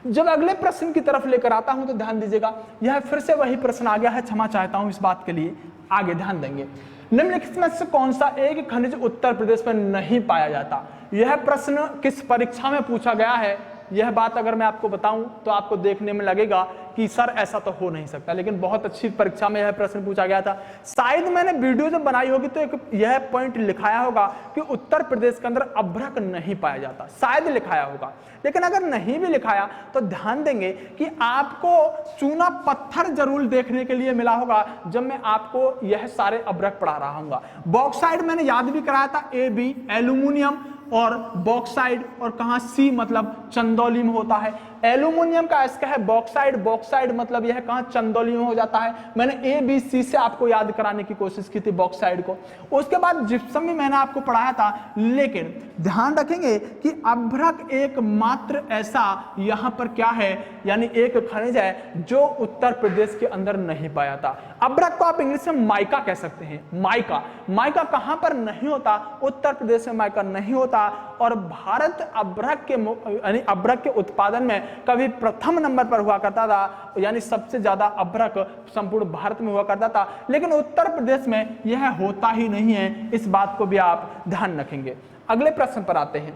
जब अगले प्रश्न की तरफ लेकर आता हूं तो ध्यान दीजिएगा, यह फिर से वही प्रश्न आ गया है, क्षमा चाहता हूं इस बात के लिए। आगे ध्यान देंगे, निम्नलिखित में से कौन सा एक खनिज उत्तर प्रदेश में नहीं पाया जाता? यह प्रश्न किस परीक्षा में पूछा गया है? यह बात अगर मैं आपको बताऊं तो आपको देखने में लगेगा कि सर ऐसा तो हो नहीं सकता, लेकिन बहुत अच्छी परीक्षा में यह प्रश्न पूछा गया था। शायद मैंने वीडियो जब बनाई होगी तो एक यह पॉइंट लिखाया होगा कि उत्तर प्रदेश के अंदर अभ्रक नहीं पाया जाता, शायद लिखाया होगा। लेकिन अगर नहीं भी लिखाया तो ध्यान देंगे कि आपको चूना पत्थर जरूर देखने के लिए मिला होगा जब मैं आपको यह सारे अभ्रक पढ़ा रहा हूँ। बॉक्साइड मैंने याद भी कराया था, AB एल्यूमिनियम और बॉक्साइड, और कहां C मतलब चंदौली में होता है। एल्यूमिनियम का इसका है बॉक्साइड, बॉक्साइड मतलब यह कहां? चंदौली में हो जाता है। मैंने ABC से आपको याद कराने की कोशिश की थी बॉक्साइड को। उसके बाद जिप्सम भी मैंने आपको पढ़ाया था। लेकिन ध्यान रखेंगे कि अभ्रक एकमात्र ऐसा यहां पर क्या है, यानी एक खनिज है जो उत्तर प्रदेश के अंदर नहीं पाया था। अभ्रक को आप इंग्लिश में माइका कह सकते हैं। माइका, माइका कहां पर नहीं होता? उत्तर प्रदेश में माइका नहीं होता। और भारत अभ्रक के यानी अभ्रक के उत्पादन में कभी प्रथम नंबर पर हुआ करता था, यानी सबसे ज्यादा अभ्रक संपूर्ण भारत में हुआ करता था, लेकिन उत्तर प्रदेश में यह होता ही नहीं है। इस बात को भी आप ध्यान रखेंगे। अगले प्रश्न पर आते हैं।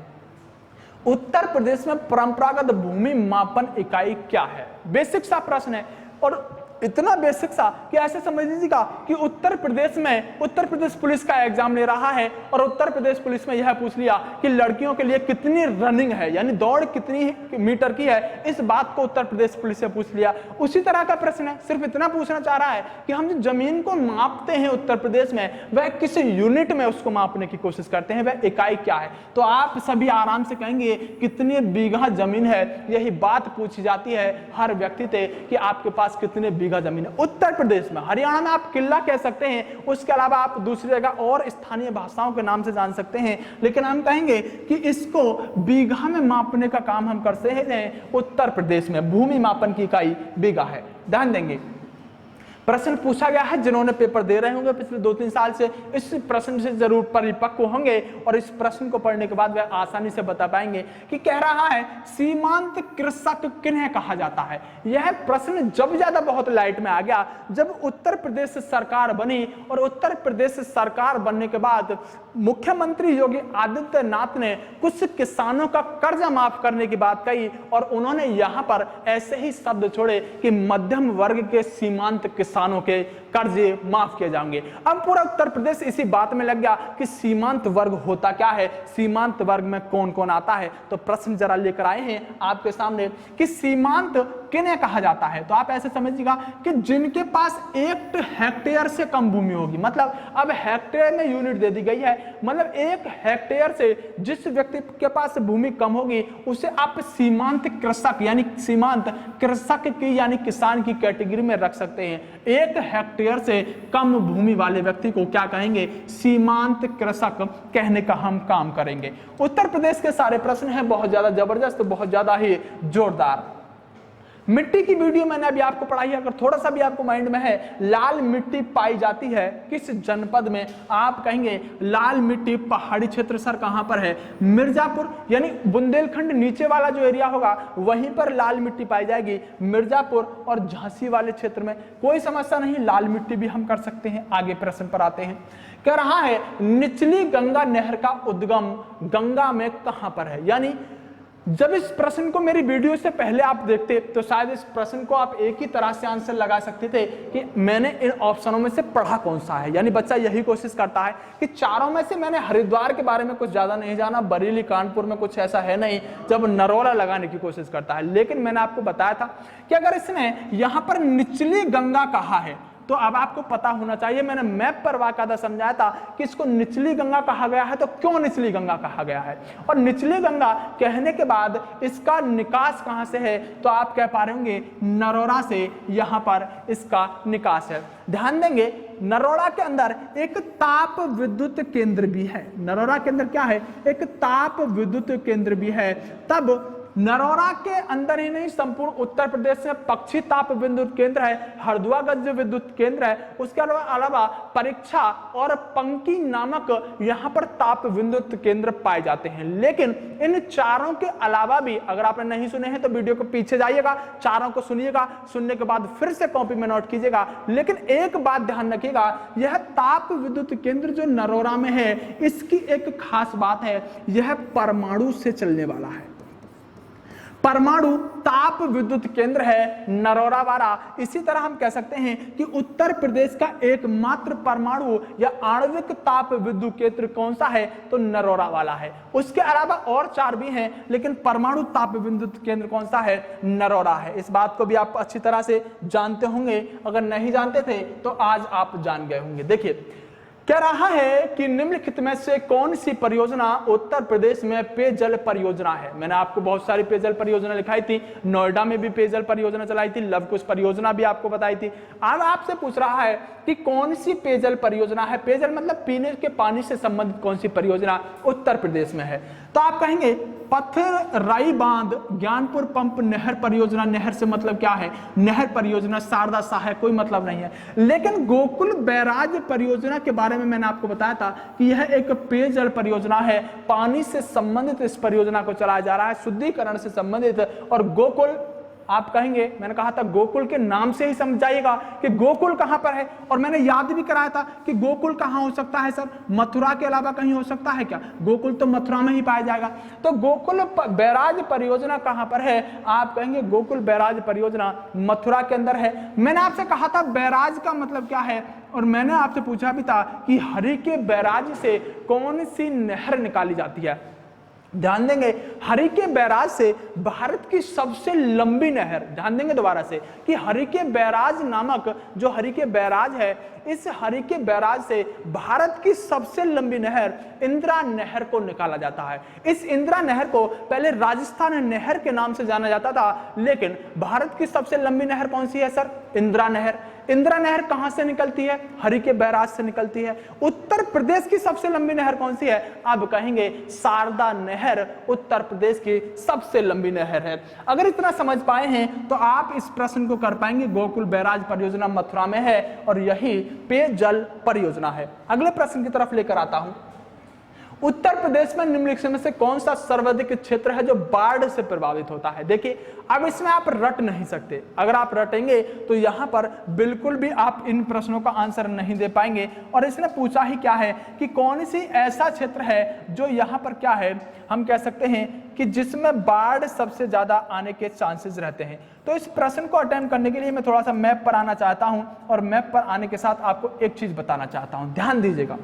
उत्तर प्रदेश में परंपरागत भूमि मापन इकाई क्या है? बेसिक सा प्रश्न है और इतना बेसिक सा कि ऐसे समझ लीजिएगा कि उत्तर प्रदेश पुलिस का एग्जाम ले रहा है और उत्तर प्रदेश पुलिस में यह पूछ लिया कि लड़कियों के लिए कितनी रनिंग है, यानी दौड़ कितनी मीटर की है, इस बात को उत्तर प्रदेश पुलिस से पूछ लिया। उसी तरह का प्रश्न है, सिर्फ इतना पूछना चाह रहा है कि हम जो जमीन को मापते हैं उत्तर प्रदेश में, वह किस यूनिट में उसको मापने की कोशिश करते हैं, वह इकाई क्या है। तो आप सभी आराम से कहेंगे कितने बीघा जमीन है, यही बात पूछी जाती है हर व्यक्ति से कि आपके पास कितने बीघा जमीन है। उत्तर प्रदेश में, हरियाणा में आप किला कह सकते हैं, उसके अलावा आप दूसरी जगह और स्थानीय भाषाओं के नाम से जान सकते हैं, लेकिन हम कहेंगे कि इसको बीघा में मापने का काम हम करते हैं उत्तर प्रदेश में। भूमि मापन की इकाई बीघा है, ध्यान देंगे। प्रश्न पूछा गया है, जिन्होंने पेपर दे रहे होंगे पिछले 2-3 साल से, इस प्रश्न से जरूर परिपक्व होंगे और इस प्रश्न को पढ़ने के बाद वह आसानी से बता पाएंगे कि कह रहा है सीमांत कृषक किन्हें कहा जाता है। यह प्रश्न जब ज्यादा बहुत लाइट में आ गया जब उत्तर प्रदेश सरकार बनी और उत्तर प्रदेश सरकार बनने के बाद मुख्यमंत्री योगी आदित्यनाथ ने कुछ किसानों का कर्जा माफ करने की बात कही और उन्होंने यहां पर ऐसे ही शब्द छोड़े कि मध्यम वर्ग के सीमांत किसानों के कर्जे माफ किए जाएंगे। अब पूरा उत्तर प्रदेश इसी बात में लग गया कि सीमांत वर्ग होता क्या है, सीमांत वर्ग में कौन कौन आता है। तो प्रश्न जरा लेकर आए हैं आपके सामने कि सीमांत किन्हें कहा जाता है। तो आप ऐसे समझिएगा कि जिनके पास 1 हेक्टेयर से कम भूमि होगी, मतलब अब हेक्टेयर में यूनिट दे दी गई है, मतलब 1 हेक्टेयर से जिस व्यक्ति के पास भूमि कम होगी उसे आप सीमांत कृषक यानी सीमांत कृषक की यानी किसान की कैटेगरी में रख सकते हैं। 1 हेक्टेयर से कम भूमि वाले व्यक्ति को क्या कहेंगे, सीमांत कृषक कहने का हम काम करेंगे। उत्तर प्रदेश के सारे प्रश्न हैं बहुत ज्यादा जबरदस्त, बहुत ज्यादा ही जोरदार। मिट्टी की वीडियो मैंने अभी आपको पढ़ाई है, अगर थोड़ा सा भी आपको माइंड में है, लाल मिट्टी पाई जाती है किस जनपद में, आप कहेंगे लाल मिट्टी पहाड़ी क्षेत्र सर कहां पर है, मिर्जापुर यानी बुंदेलखंड नीचे वाला जो एरिया होगा वहीं पर लाल मिट्टी पाई जाएगी, मिर्जापुर और झांसी वाले क्षेत्र में। कोई समस्या नहीं, लाल मिट्टी भी हम कर सकते हैं। आगे प्रश्न पर आते हैं। कह रहा है निचली गंगा नहर का उद्गम गंगा में कहां पर है। यानी जब इस प्रश्न को मेरी वीडियो से पहले आप देखते तो शायद इस प्रश्न को आप एक ही तरह से आंसर लगा सकते थे कि मैंने इन ऑप्शनों में से पढ़ा कौन सा है। यानी बच्चा यही कोशिश करता है कि चारों में से मैंने हरिद्वार के बारे में कुछ ज्यादा नहीं जाना, बरेली कानपुर में कुछ ऐसा है नहीं, जब नरौला लगाने की कोशिश करता है। लेकिन मैंने आपको बताया था कि अगर इसने यहां पर निचली गंगा कहा है तो अब आपको पता होना चाहिए, मैंने मैप पर वाकायदा समझाया था कि इसको निचली गंगा कहा गया है। तो क्यों निचली गंगा कहा गया है और निचली गंगा कहने के बाद इसका निकास कहां से है, तो आप कह पा रहे होंगे नरौरा से यहां पर इसका निकास है। ध्यान देंगे नरौरा के अंदर एक ताप विद्युत केंद्र भी है। नरौरा के अंदर क्या है, एक ताप विद्युत केंद्र भी है। तब नरौरा के अंदर ही नहीं संपूर्ण उत्तर प्रदेश में पक्षी ताप विद्युत केंद्र है, हरदुआगंज विद्युत केंद्र है, उसके अलावा परीक्षा और पंकी नामक यहां पर ताप विद्युत केंद्र पाए जाते हैं। लेकिन इन चारों के अलावा भी, अगर आपने नहीं सुने हैं तो वीडियो को पीछे जाइएगा, चारों को सुनिएगा, सुनने के बाद फिर से कॉपी में नोट कीजिएगा। लेकिन एक बात ध्यान रखिएगा, यह ताप विद्युत केंद्र जो नरौरा में है इसकी एक खास बात है, यह परमाणु से चलने वाला है। परमाणु ताप विद्युत केंद्र है नरौरा वाला। इसी तरह हम कह सकते हैं कि उत्तर प्रदेश का एकमात्र परमाणु या आणविक ताप विद्युत केंद्र कौन सा है, तो नरौरा वाला है। उसके अलावा और 4 भी हैं, लेकिन परमाणु ताप विद्युत केंद्र कौन सा है, नरौरा है। इस बात को भी आप अच्छी तरह से जानते होंगे, अगर नहीं जानते थे तो आज आप जान गए होंगे। देखिए कह रहा है कि निम्नलिखित में से कौन सी परियोजना उत्तर प्रदेश में पेयजल परियोजना है। मैंने आपको बहुत सारी पेयजल परियोजना लिखाई थी, नोएडा में भी पेयजल परियोजना चलाई थी, लवकुश परियोजना भी आपको बताई थी। अब आपसे पूछ रहा है कि कौन सी पेयजल परियोजना है, पेयजल मतलब पीने के पानी से संबंधित कौन सी परियोजना उत्तर प्रदेश में है। तो आप कहेंगे पथराई बांध, ज्ञानपुर पंप नहर परियोजना, नहर से मतलब क्या है, नहर परियोजना, शारदा सहायक, कोई मतलब नहीं है। लेकिन गोकुल बैराज परियोजना के बारे में मैंने आपको बताया था कि यह एक पेयजल परियोजना है, पानी से संबंधित इस परियोजना को चलाया जा रहा है, शुद्धिकरण से संबंधित। और गोकुल आप कहेंगे, मैंने कहा था गोकुल के नाम से ही समझ जाइएगा कि गोकुल कहां पर है, और मैंने याद भी कराया था कि गोकुल कहां हो सकता है सर, मथुरा के अलावा कहीं हो सकता है क्या, गोकुल तो मथुरा में ही पाया जाएगा। तो गोकुल बैराज परियोजना कहां पर है, आप कहेंगे गोकुल बैराज परियोजना मथुरा के अंदर है। मैंने आपसे कहा था बैराज का मतलब क्या है, और मैंने आपसे पूछा भी था कि हरिके बैराज से कौन सी नहर निकाली जाती है। ध्यान देंगे, हरिके बैराज से भारत की सबसे लंबी नहर, ध्यान देंगे दोबारा से कि हरिके बैराज नामक जो हरिके बैराज है, इस हरिके बैराज से भारत की सबसे लंबी नहर इंदिरा नहर को निकाला जाता है। इस इंदिरा नहर को पहले राजस्थान नहर के नाम से जाना जाता था, लेकिन भारत की सबसे लंबी नहर कौन सी है सर, इंदिरा नहर। इंदिरा नहर कहां से निकलती है, हरिके बैराज से निकलती है। उत्तर प्रदेश की सबसे लंबी नहर कौन सी है, आप कहेंगे शारदा नहर उत्तर प्रदेश की सबसे लंबी नहर है। अगर इतना समझ पाए हैं तो आप इस प्रश्न को कर पाएंगे, गोकुल बैराज परियोजना मथुरा में है और यही पेयजल परियोजना है। अगले प्रश्न की तरफ लेकर आता हूं, उत्तर प्रदेश में निम्नलिखित में से कौन सा सर्वाधिक क्षेत्र है जो बाढ़ से प्रभावित होता है। देखिए अब इसमें आप रट नहीं सकते, अगर आप रटेंगे तो यहां पर बिल्कुल भी आप इन प्रश्नों का आंसर नहीं दे पाएंगे। और इसने पूछा ही क्या है कि कौन सी ऐसा क्षेत्र है जो यहां पर क्या है, हम कह सकते हैं कि जिसमें बाढ़ सबसे ज्यादा आने के चांसेस रहते हैं। तो इस प्रश्न को अटेम्प्ट करने के लिए मैं थोड़ा सा मैप पर आना चाहता हूं, और मैप पर आने के साथ आपको एक चीज बताना चाहता हूं, ध्यान दीजिएगा।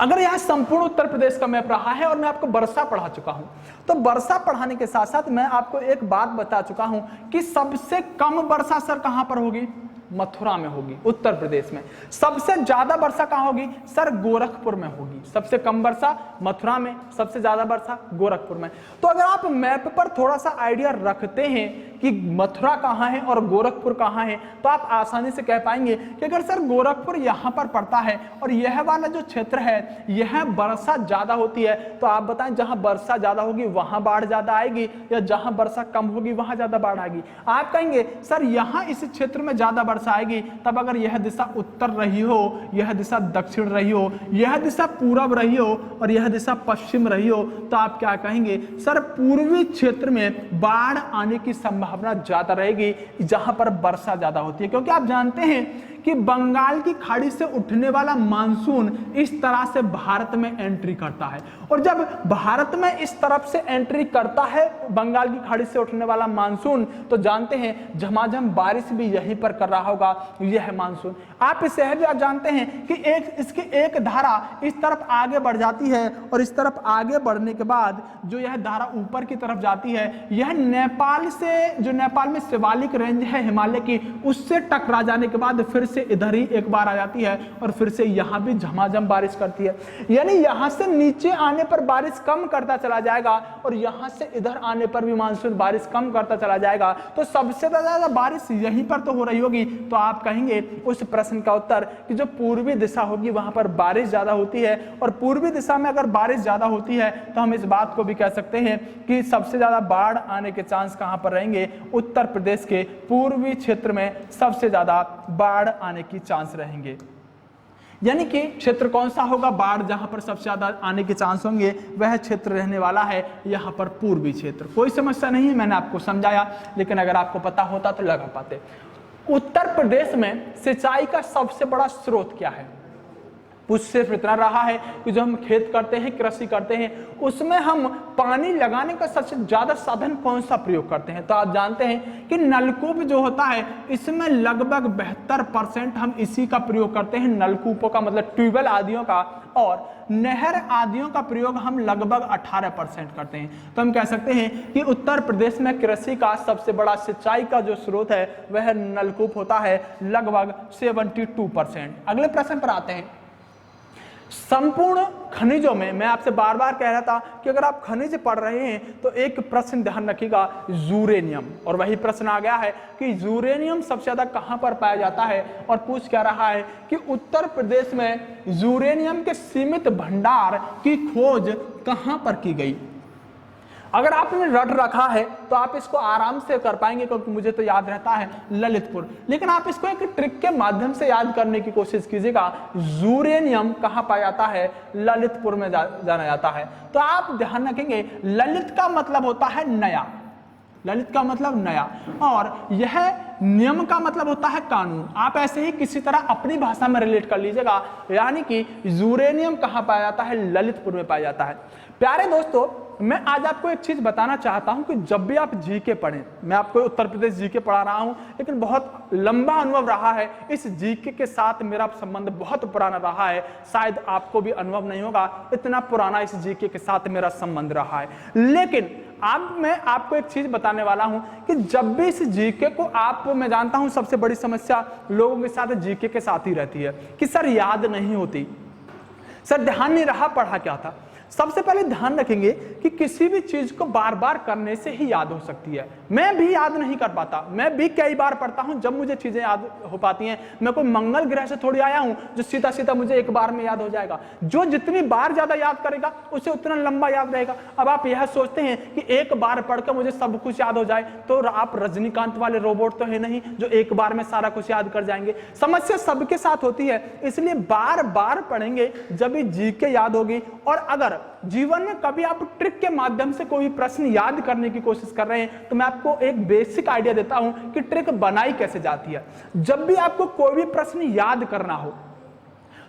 अगर यह संपूर्ण उत्तर प्रदेश का मैप रहा है और मैं आपको वर्षा पढ़ा चुका हूं, तो वर्षा पढ़ाने के साथ साथ मैं आपको एक बात बता चुका हूं कि सबसे कम वर्षा सर कहां पर होगी, मथुरा में होगी। उत्तर प्रदेश में सबसे ज्यादा वर्षा कहां होगी सर, गोरखपुर में होगी। सबसे कम वर्षा मथुरा में, सबसे ज्यादा वर्षा गोरखपुर में। तो अगर आप मैप पर थोड़ा सा आइडिया रखते हैं कि मथुरा कहां है और गोरखपुर कहां है, तो आप आसानी से कह पाएंगे कि अगर सर गोरखपुर यहां पर पड़ता है और यह वाला जो क्षेत्र है यह वर्षा ज्यादा होती है, तो आप बताएं जहां वर्षा ज्यादा होगी वहां बाढ़ ज्यादा आएगी या जहां वर्षा कम होगी वहां ज्यादा बाढ़ आएगी। आप कहेंगे सर यहां इस क्षेत्र में ज्यादा वर्षा आएगी, तब अगर यह दिशा उत्तर रही हो, यह दिशा दक्षिण रही हो, यह दिशा पूरब रही हो और यह दिशा पश्चिम रही हो, तो आप क्या कहेंगे सर पूर्वी क्षेत्र में बाढ़ आने की संभावना ज्यादा रहेगी जहां पर वर्षा ज्यादा होती है। क्योंकि आप जानते हैं कि बंगाल की खाड़ी से उठने वाला मानसून इस तरह से भारत में एंट्री करता है, और जब भारत में इस तरफ से एंट्री करता है बंगाल की खाड़ी से उठने वाला मानसून, तो जानते हैं झमाझम बारिश भी यहीं पर कर रहा होगा यह मानसून। आप इसे भी आप जानते हैं कि इसकी एक धारा इस तरफ आगे बढ़ जाती है और इस तरफ आगे बढ़ने के बाद जो यह धारा ऊपर की तरफ जाती है, यह नेपाल से, जो नेपाल में शिवालिक रेंज है हिमालय की, उससे टकरा जाने के बाद फिर से इधर ही एक बार आ जाती है और फिर से यहां भी झमाझम बारिश करती है। यानी यहां से नीचे आने पर बारिश कम करता चला जाएगा और यहां से इधर आने पर भी मानसून बारिश कम करता चला जाएगा। तो सबसे ज्यादा बारिश यहीं पर तो हो रही होगी। तो आप कहेंगे उस प्रश्न का उत्तर कि जो पूर्वी दिशा होगी वहां पर बारिश ज्यादा होती है, और पूर्वी दिशा में अगर बारिश ज्यादा होती है तो हम इस बात को भी कह सकते हैं कि सबसे ज्यादा बाढ़ आने के चांस कहां पर रहेंगे, उत्तर प्रदेश के पूर्वी क्षेत्र में सबसे ज्यादा बाढ़ आने की चांस रहेंगे। यानी कि क्षेत्र कौन सा होगा, बाढ़ जहां पर सबसे ज्यादा आने के चांस होंगे वह क्षेत्र रहने वाला है यहां पर पूर्वी क्षेत्र। कोई समस्या नहीं है, मैंने आपको समझाया, लेकिन अगर आपको पता होता तो लगा पाते। उत्तर प्रदेश में सिंचाई का सबसे बड़ा स्रोत क्या है, पूछ सिर्फ इतना रहा है कि जो हम खेत करते हैं, कृषि करते हैं, उसमें हम पानी लगाने का सबसे ज्यादा साधन कौन सा प्रयोग करते हैं। तो आप जानते हैं कि नलकूप जो होता है इसमें लगभग 72% हम इसी का प्रयोग करते हैं, नलकूपों का मतलब ट्यूबवेल आदियों का, और नहर आदियों का प्रयोग हम लगभग 18% करते हैं। तो हम कह सकते हैं कि उत्तर प्रदेश में कृषि का सबसे बड़ा सिंचाई का जो स्रोत है वह नलकूप होता है, लगभग 72%। अगले प्रश्न पर आते हैं। संपूर्ण खनिजों में, मैं आपसे बार बार कह रहा था कि अगर आप खनिज पढ़ रहे हैं तो एक प्रश्न ध्यान रखिएगा, यूरेनियम, और वही प्रश्न आ गया है कि यूरेनियम सबसे ज्यादा कहां पर पाया जाता है, और पूछ क्या रहा है कि उत्तर प्रदेश में यूरेनियम के सीमित भंडार की खोज कहां पर की गई। अगर आपने रट रखा है तो आप इसको आराम से कर पाएंगे, क्योंकि मुझे तो याद रहता है ललितपुर। लेकिन आप इसको एक ट्रिक के माध्यम से याद करने की कोशिश कीजिएगा। यूरेनियम कहाँ पाया जाता है? ललितपुर में जाना जाता है। तो आप ध्यान रखेंगे, ललित का मतलब होता है नया, ललित का मतलब नया, और यह नियम का मतलब होता है कानून। आप ऐसे ही किसी तरह अपनी भाषा में रिलेट कर लीजिएगा, यानी कि यूरेनियम कहाँ पाया जाता है? ललितपुर में पाया जाता है। प्यारे दोस्तों, मैं आज आपको एक चीज बताना चाहता हूं कि जब भी आप जीके पढ़ें, मैं आपको उत्तर प्रदेश जीके पढ़ा रहा हूं, लेकिन बहुत लंबा अनुभव रहा है इस जीके के साथ, मेरा संबंध बहुत पुराना रहा है। शायद आपको भी अनुभव नहीं होगा, इतना पुराना इस जीके के साथ मेरा संबंध रहा है। लेकिन अब मैं आपको एक चीज बताने वाला हूं कि जब भी इस जीके को आप, मैं जानता हूं सबसे बड़ी समस्या लोगों के साथ जीके के साथ ही रहती है कि सर याद नहीं होती, सर ध्यान नहीं रहा, पढ़ा क्या था। सबसे पहले ध्यान रखेंगे कि किसी भी चीज को बार बार करने से ही याद हो सकती है। मैं भी याद नहीं कर पाता, मैं भी कई बार पढ़ता हूं जब मुझे चीजें याद हो पाती हैं। मैं कोई मंगल ग्रह से थोड़ी आया हूं जो सीधा सीधा मुझे एक बार में याद हो जाएगा। जो जितनी बार ज्यादा याद करेगा उसे उतना लंबा याद रहेगा। अब आप यह सोचते हैं कि एक बार पढ़कर मुझे सब कुछ याद हो जाए, तो आप रजनीकांत वाले रोबोट तो है नहीं जो एक बार में सारा कुछ याद कर जाएंगे। समस्या सबके साथ होती है, इसलिए बार बार पढ़ेंगे जब भी जीके याद होगी। और अगर जीवन में कभी आप ट्रिक के माध्यम से कोई प्रश्न याद करने की कोशिश कर रहे हैं, तो मैं आपको एक बेसिक आइडिया देता हूं कि ट्रिक बनाई कैसे जाती है। जब भी आपको कोई भी प्रश्न याद करना हो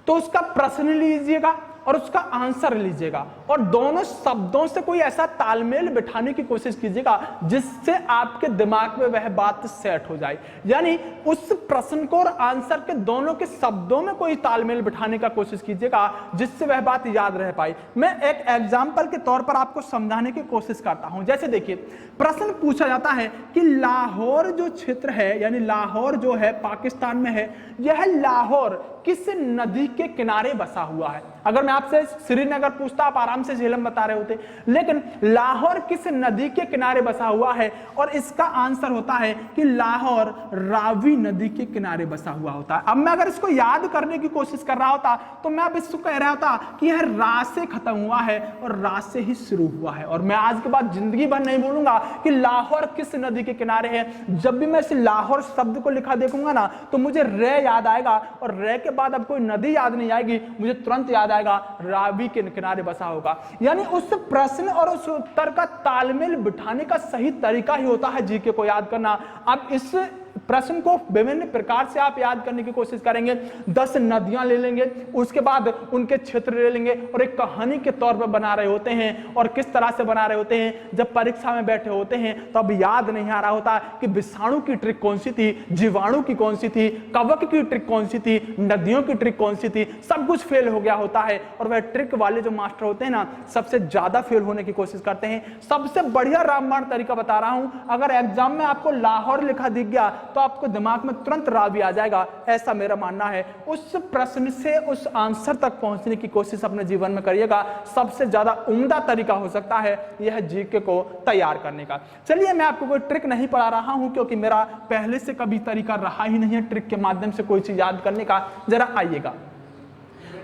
तो उसका प्रश्न लीजिएगा और उसका आंसर लीजिएगा, और दोनों शब्दों से कोई ऐसा तालमेल बिठाने की कोशिश कीजिएगा जिससे आपके दिमाग में वह बात सेट हो जाए। यानी उस प्रश्न को और आंसर के दोनों के शब्दों में कोई तालमेल बिठाने का कोशिश कीजिएगा जिससे वह बात याद रह पाए। मैं एक एग्जाम्पल के तौर पर आपको समझाने की कोशिश करता हूं। जैसे देखिए, प्रश्न पूछा जाता है कि लाहौर जो क्षेत्र है, यानी लाहौर जो है पाकिस्तान में है, यह लाहौर किस नदी के किनारे बसा हुआ है। अगर मैं आपसे श्रीनगर पूछता, आप आराम से झेलम बता रहे होते, लेकिन लाहौर किस नदी के किनारे बसा हुआ है, और इसका आंसर होता है कि लाहौर रावी नदी के किनारे बसा हुआ होता है। अब मैं अगर इसको याद करने की कोशिश कर रहा होता तो मैं अब इसको कह रहा होता कि यह रा से खत्म हुआ है और रा से ही शुरू हुआ है, और मैं आज के बाद जिंदगी भर नहीं बोलूंगा कि लाहौर किस नदी के किनारे है। जब भी मैं इस लाहौर शब्द को लिखा देखूंगा ना, तो मुझे रे याद आएगा, और रे के बाद अब कोई नदी याद नहीं आएगी, मुझे तुरंत याद आएगा रावी के किनारे बसा होगा। यानी उस प्रश्न और उस उत्तर का तालमेल बिठाने का सही तरीका ही होता है जीके को याद करना। अब इस प्रश्न को विभिन्न प्रकार से आप याद करने की कोशिश करेंगे। 10 नदियां ले लेंगे, उसके बाद उनके क्षेत्र ले लेंगे और एक कहानी के तौर पर बना रहे होते हैं। और किस तरह से बना रहे होते हैं, जब परीक्षा में बैठे होते हैं तो अब याद नहीं आ रहा होता कि विषाणु की ट्रिक कौन सी थी, जीवाणु की कौन सी थी, कवक की ट्रिक कौन सी थी, नदियों की ट्रिक कौन सी थी, सब कुछ फेल हो गया होता है। और वह ट्रिक वाले जो मास्टर होते हैं ना, सबसे ज्यादा फेल होने की कोशिश करते हैं। सबसे बढ़िया रामबाण तरीका बता रहा हूं, अगर एग्जाम में आपको लाहौर लिखा दिख गया तो आपको दिमाग में तुरंत रावी आ जाएगा, ऐसा मेरा मानना है। उस प्रश्न से उस आंसर तक पहुंचने की कोशिश अपने जीवन में करिएगा। सबसे ज्यादा उम्दा तरीका हो सकता है यह जीके को तैयार करने का। चलिए, मैं आपको कोई ट्रिक नहीं पढ़ा रहा हूं, क्योंकि मेरा पहले से कभी तरीका रहा ही नहीं है ट्रिक के माध्यम से कोई चीज याद करने का। जरा आइएगा,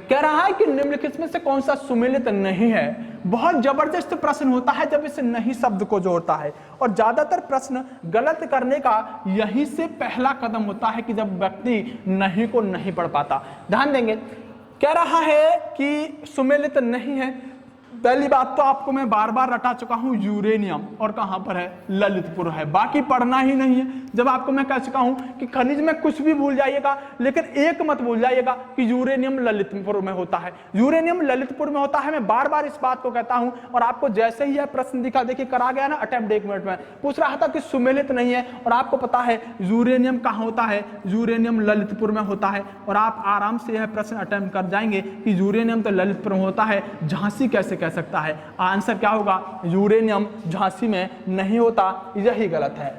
कह रहा है कि निम्नलिखित में से कौन सा सुमेलित नहीं है। बहुत जबरदस्त प्रश्न होता है जब इस नहीं शब्द को जोड़ता है, और ज्यादातर प्रश्न गलत करने का यही से पहला कदम होता है कि जब व्यक्ति नहीं को नहीं पढ़ पाता। ध्यान देंगे, कह रहा है कि सुमेलित नहीं है। पहली बात तो आपको मैं बार बार रटा चुका हूं, यूरेनियम, और कहां पर है, ललितपुर है, बाकी पढ़ना ही नहीं है। जब आपको मैं कह चुका हूं कि खनिज में कुछ भी भूल जाइएगा, लेकिन एक मत भूल जाइएगा कि यूरेनियम ललितपुर में होता है। यूरेनियम ललितपुर में होता है, मैं बार बार इस बात को कहता हूं। और आपको जैसे ही यह प्रश्न दिखा, देखिए करा गया ना अटेम्प्ट 1 मिनट में, पूछ रहा था कि सुमेलित नहीं है, और आपको पता है यूरेनियम कहां होता है, यूरेनियम ललितपुर में होता है। और आप आराम से यह प्रश्न अटेम्प्ट कर जाएंगे कि यूरेनियम तो ललितपुर में होता है, झांसी कैसे कह सकता है। आंसर क्या होगा, यूरेनियम झांसी में नहीं होता, यही गलत है।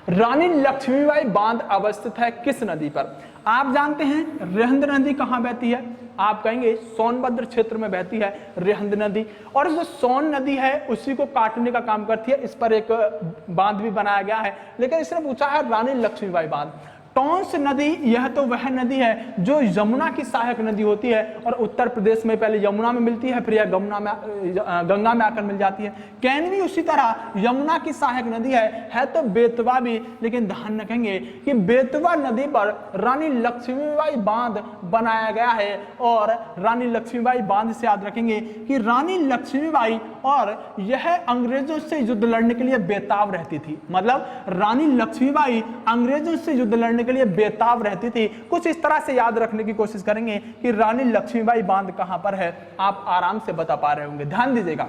रानी लक्ष्मीबाई बांध अवस्थित है किस नदी पर। आप जानते हैं रेहंद नदी कहां बहती है, आप कहेंगे सोनभद्र क्षेत्र में बहती है रेहंद नदी। और जो सोन नदी है उसी को काटने का काम करती है। इस पर एक बांध भी बनाया गया है, लेकिन इसने पूछा है रानी लक्ष्मीबाई बांध। टॉन्स नदी यह तो वह नदी है जो यमुना की सहायक नदी होती है और उत्तर प्रदेश में पहले यमुना में मिलती है, फिर यह गंगा में आकर मिल जाती है। कैन भी उसी तरह यमुना की सहायक नदी है तो बेतवा भी, लेकिन ध्यान रखेंगे कि बेतवा नदी पर रानी लक्ष्मीबाई बांध बनाया गया है और रानी लक्ष्मीबाई बांध से याद रखेंगे कि रानी लक्ष्मीबाई और यह अंग्रेजों से युद्ध लड़ने के लिए बेताब रहती थी। मतलब रानी लक्ष्मीबाई अंग्रेजों से युद्ध लड़ने के लिए बेताब रहती थी। कुछ इस तरह से याद रखने की कोशिश करेंगे कि रानी लक्ष्मीबाई बांध कहां पर है, आप आराम से बता पा रहे होंगे। ध्यान दीजिएगा,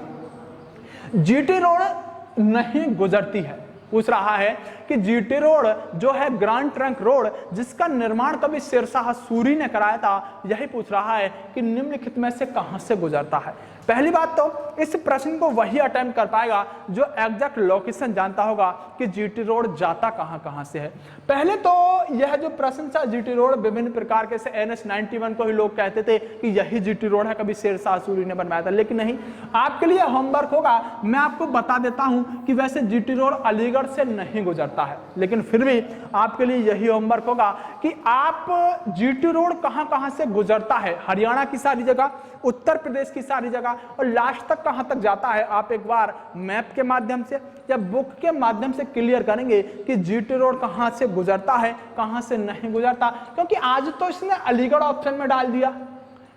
जीटी रोड नहीं गुजरती है। पूछ रहा है कि जीटी रोड जो है ग्रांड ट्रंक रोड जिसका निर्माण कभी शेरशाह सूरी ने कराया था, यही पूछ रहा है कि निम्नलिखित में से कहां से गुजरता है। पहली बात तो इस प्रश्न को वही अटेम्प्ट कर पाएगा जो एग्जैक्ट लोकेशन जानता होगा कि जीटी रोड जाता कहां से है। पहले तो यह जो प्रश्न था जीटी रोड विभिन्न प्रकार के से NH 91 को ही लोग कहते थे कि यही जीटी रोड है, कभी शेरशाह सूरी ने बनवाया था, लेकिन नहीं। आपके लिए होमवर्क होगा, मैं आपको बता देता हूं कि वैसे जीटी रोड अलीगढ़ से नहीं गुजरता है, लेकिन फिर भी आपके लिए यही होमवर्क होगा कि आप जीटी रोड कहां से गुजरता है, हरियाणा की सारी जगह, उत्तर प्रदेश की सारी जगह और लास्ट तक कहां तक जाता है, आप एक बार मैप के माध्यम से या बुक के माध्यम से क्लियर करेंगे कि जीटी रोड कहां से गुजरता है, कहां से नहीं गुजरता। क्योंकि आज तो इसने अलीगढ़ ऑप्शन में डाल दिया,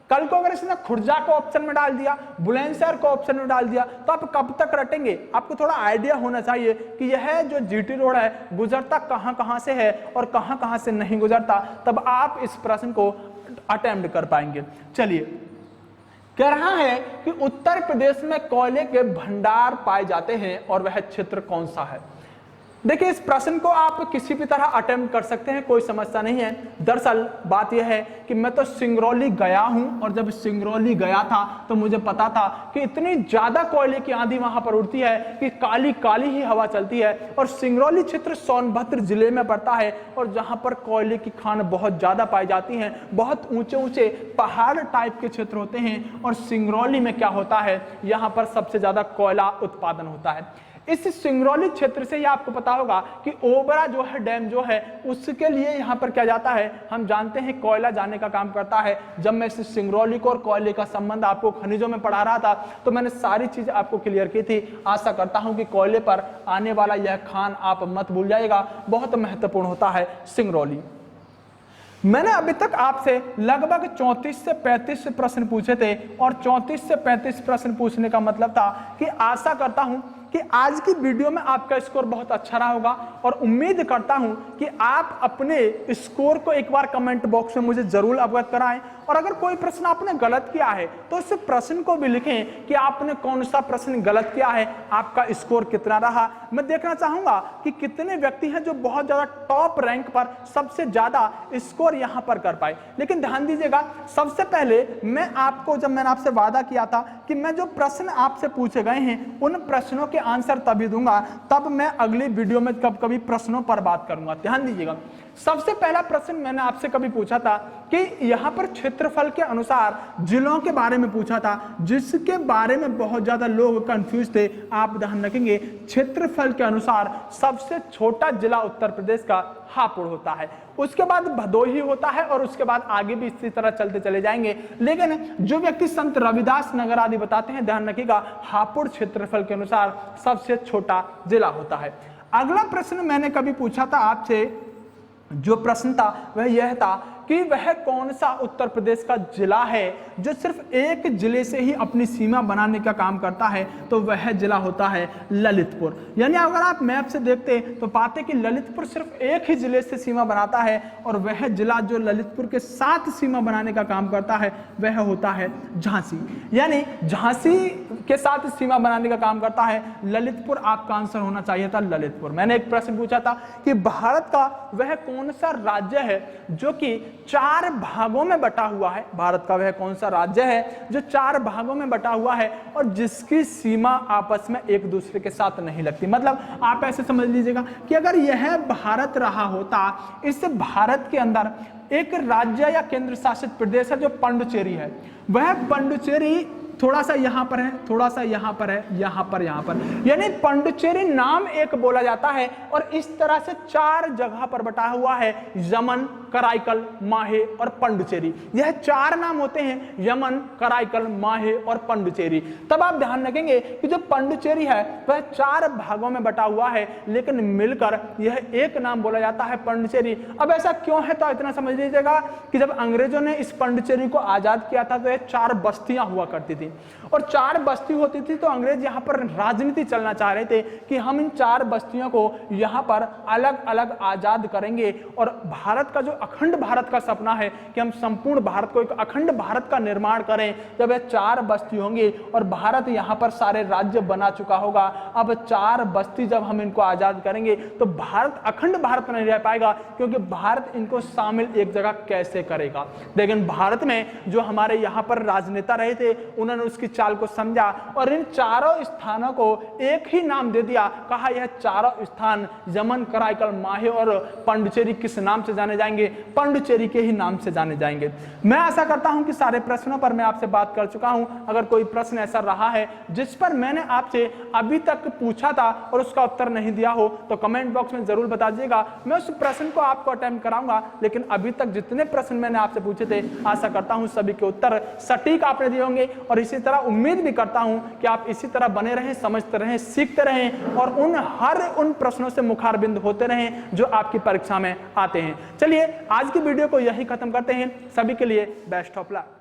कल को अगर इसने खुर्जा को ऑप्शन में डाल दिया, बुलंदशहर को ऑप्शन में डाल दिया, तो आप कब तक रटेंगे। आपको थोड़ा आइडिया होना चाहिए कि यह जो जीटी रोड है गुजरता कहां से है और कहां से नहीं गुजरता, तब आप इस प्रश्न को अटेम्प्ट कर पाएंगे। चलिए, कह रहा है कि उत्तर प्रदेश में कोयले के भंडार पाए जाते हैं और वह क्षेत्र कौन सा है। देखिए, इस प्रश्न को आप किसी भी तरह अटेम्प्ट कर सकते हैं, कोई समस्या नहीं है। दरअसल बात यह है कि मैं तो सिंगरौली गया हूं और जब सिंगरौली गया था तो मुझे पता था कि इतनी ज्यादा कोयले की आंधी वहां पर उड़ती है कि काली काली ही हवा चलती है। और सिंगरौली क्षेत्र सोनभद्र जिले में पड़ता है और जहां पर कोयले की खान बहुत ज्यादा पाई जाती है, बहुत ऊंचे ऊंचे पहाड़ टाइप के क्षेत्र होते हैं। और सिंगरौली में क्या होता है, यहाँ पर सबसे ज्यादा कोयला उत्पादन होता है। इस सिंगरौली क्षेत्र से ही आपको पता होगा कि ओबरा जो है डैम जो है उसके लिए यहाँ पर क्या जाता है, हम जानते हैं कोयला जाने का काम करता है। जब मैं इस सिंगरौली को और कोयले का संबंध आपको खनिजों में पढ़ा रहा था तो मैंने सारी चीज आपको क्लियर की थी। आशा करता हूं कि कोयले पर आने वाला यह खान आप मत भूल जाएगा, बहुत महत्वपूर्ण होता है सिंगरौली। मैंने अभी तक आपसे लगभग 34 से 35 प्रश्न पूछे थे और 34 से 35 प्रश्न पूछने का मतलब था कि आशा करता हूं कि आज की वीडियो में आपका स्कोर बहुत अच्छा रहा होगा और उम्मीद करता हूं कि आप अपने स्कोर को एक बार कमेंट बॉक्स में मुझे जरूर अवगत कराएं। और अगर कोई प्रश्न आपने गलत किया है तो उस प्रश्न को भी लिखें कि आपने कौन सा प्रश्न गलत किया है, आपका स्कोर कितना रहा। मैं देखना चाहूंगा कि कितने व्यक्ति हैं जो बहुत ज्यादा टॉप रैंक पर सबसे ज्यादा स्कोर यहां पर कर पाए। लेकिन ध्यान दीजिएगा, सबसे पहले मैं आपको, जब मैंने आपसे वादा किया था कि मैं जो प्रश्न आपसे पूछे गए हैं उन प्रश्नों के आंसर तभी दूंगा, तब मैं अगली वीडियो में कभी प्रश्नों पर बात करूंगा। ध्यान दीजिएगा, सबसे पहला प्रश्न मैंने आपसे कभी पूछा था कि यहां पर क्षेत्रफल के अनुसार जिलों के बारे में पूछा था, जिसके बारे में बहुत ज्यादा लोग कंफ्यूज थे। आप ध्यान रखेंगे, क्षेत्रफल के अनुसार सबसे छोटा जिला उत्तर प्रदेश का हापुड़ होता है, उसके बाद भदोही होता है और उसके बाद आगे भी इसी तरह चलते चले जाएंगे। लेकिन जो व्यक्ति संत रविदास नगर आदि बताते हैं, ध्यान रखिएगा, हापुड़ क्षेत्रफल के अनुसार सबसे छोटा जिला होता है। अगला प्रश्न मैंने कभी पूछा था आपसे, जो प्रश्न था वह यह था कि वह कौन सा उत्तर प्रदेश का जिला है जो सिर्फ एक जिले से ही अपनी सीमा बनाने का काम करता है, तो वह जिला होता है ललितपुर। यानी अगर आप मैप से देखते तो पाते कि ललितपुर सिर्फ एक ही जिले से सीमा बनाता है और वह जिला जो ललितपुर के साथ सीमा बनाने का काम करता है वह होता है झांसी। यानी झांसी के साथ सीमा बनाने का काम करता है ललितपुर। आपका आंसर होना चाहिए था ललितपुर। मैंने एक प्रश्न पूछा था कि भारत का वह कौन सा राज्य है जो कि 4 भागों में बटा हुआ है, भारत का वह कौन सा राज्य है जो 4 भागों में बटा हुआ है और जिसकी सीमा आपस में एक दूसरे के साथ नहीं लगती। मतलब आप ऐसे समझ लीजिएगा कि अगर यह भारत रहा होता, इस भारत के अंदर एक राज्य या केंद्र शासित प्रदेश है जो पांडुचेरी है, वह पांडुचेरी थोड़ा सा यहाँ पर है, थोड़ा सा यहाँ पर है, यहाँ पर, यानी पांडिचेरी नाम एक बोला जाता है और इस तरह से 4 जगह पर बटा हुआ है, यमन, कराईकल, माहे और पांडिचेरी। यह 4 नाम होते हैं, यमन, कराईकल, माहे और पांडिचेरी। तब आप ध्यान रखेंगे कि जो पांडिचेरी है वह 4 भागों में बटा हुआ है, लेकिन मिलकर यह एक नाम बोला जाता है, पांडिचेरी। अब ऐसा क्यों है, तो इतना समझ लीजिएगा कि जब अंग्रेजों ने इस पांडिचेरी को आजाद किया था तो यह 4 बस्तियां हुआ करती थी, और 4 बस्ती होती थी, तो अंग्रेज यहाँ पर राजनीति चलना चाह रहे थे कि हम इन 4 बस्तियों को यहाँ पर अलग अलग आजाद करेंगे, और भारत का जो अखंड भारत का सपना है कि हम संपूर्ण भारत को एक अखंड भारत का निर्माण करें। जब यह 4 बस्ती होंगी और भारत यहाँ पर सारे राज्य बना चुका होगा, अब 4 बस्ती जब हम इनको आजाद करेंगे तो भारत अखंड भारत नहीं रह पाएगा, क्योंकि भारत इनको शामिल एक जगह कैसे करेगा। लेकिन भारत में जो हमारे यहाँ पर राजनेता रहे थे उन्होंने उसकी चाल को समझा और इन 4 स्थानों को एक ही नाम दे दिया, कहा यह 4 स्थान यमन, कराईकल, माहे और पांडिचेरी किस नाम से जाने जाएंगे, पांडिचेरी के ही नाम से जाने जाएंगे। मैं आशा करता हूं कि सारे प्रश्नों पर मैं आपसे बात कर चुका हूं। अगर कोई प्रश्न ऐसा रहा है जिस पर मैंने आपसे अभी तक पूछा था और उसका उत्तर नहीं दिया हो तो कमेंट बॉक्स में जरूर बता दीजिएगा, मैं उस प्रश्न को आपको अटेम्प्ट कराऊंगा। लेकिन अभी तक जितने प्रश्न मैंने आपसे पूछे थे आशा करता हूं सभी के उत्तर सटीक आपने दिए होंगे, और इसी तरह उम्मीद भी करता हूं कि आप इसी तरह बने रहें, समझते रहें, सीखते रहें और उन प्रश्नों से मुखारबिंद होते रहें जो आपकी परीक्षा में आते हैं। चलिए आज की वीडियो को यही खत्म करते हैं। सभी के लिए बेस्ट ऑफ लक।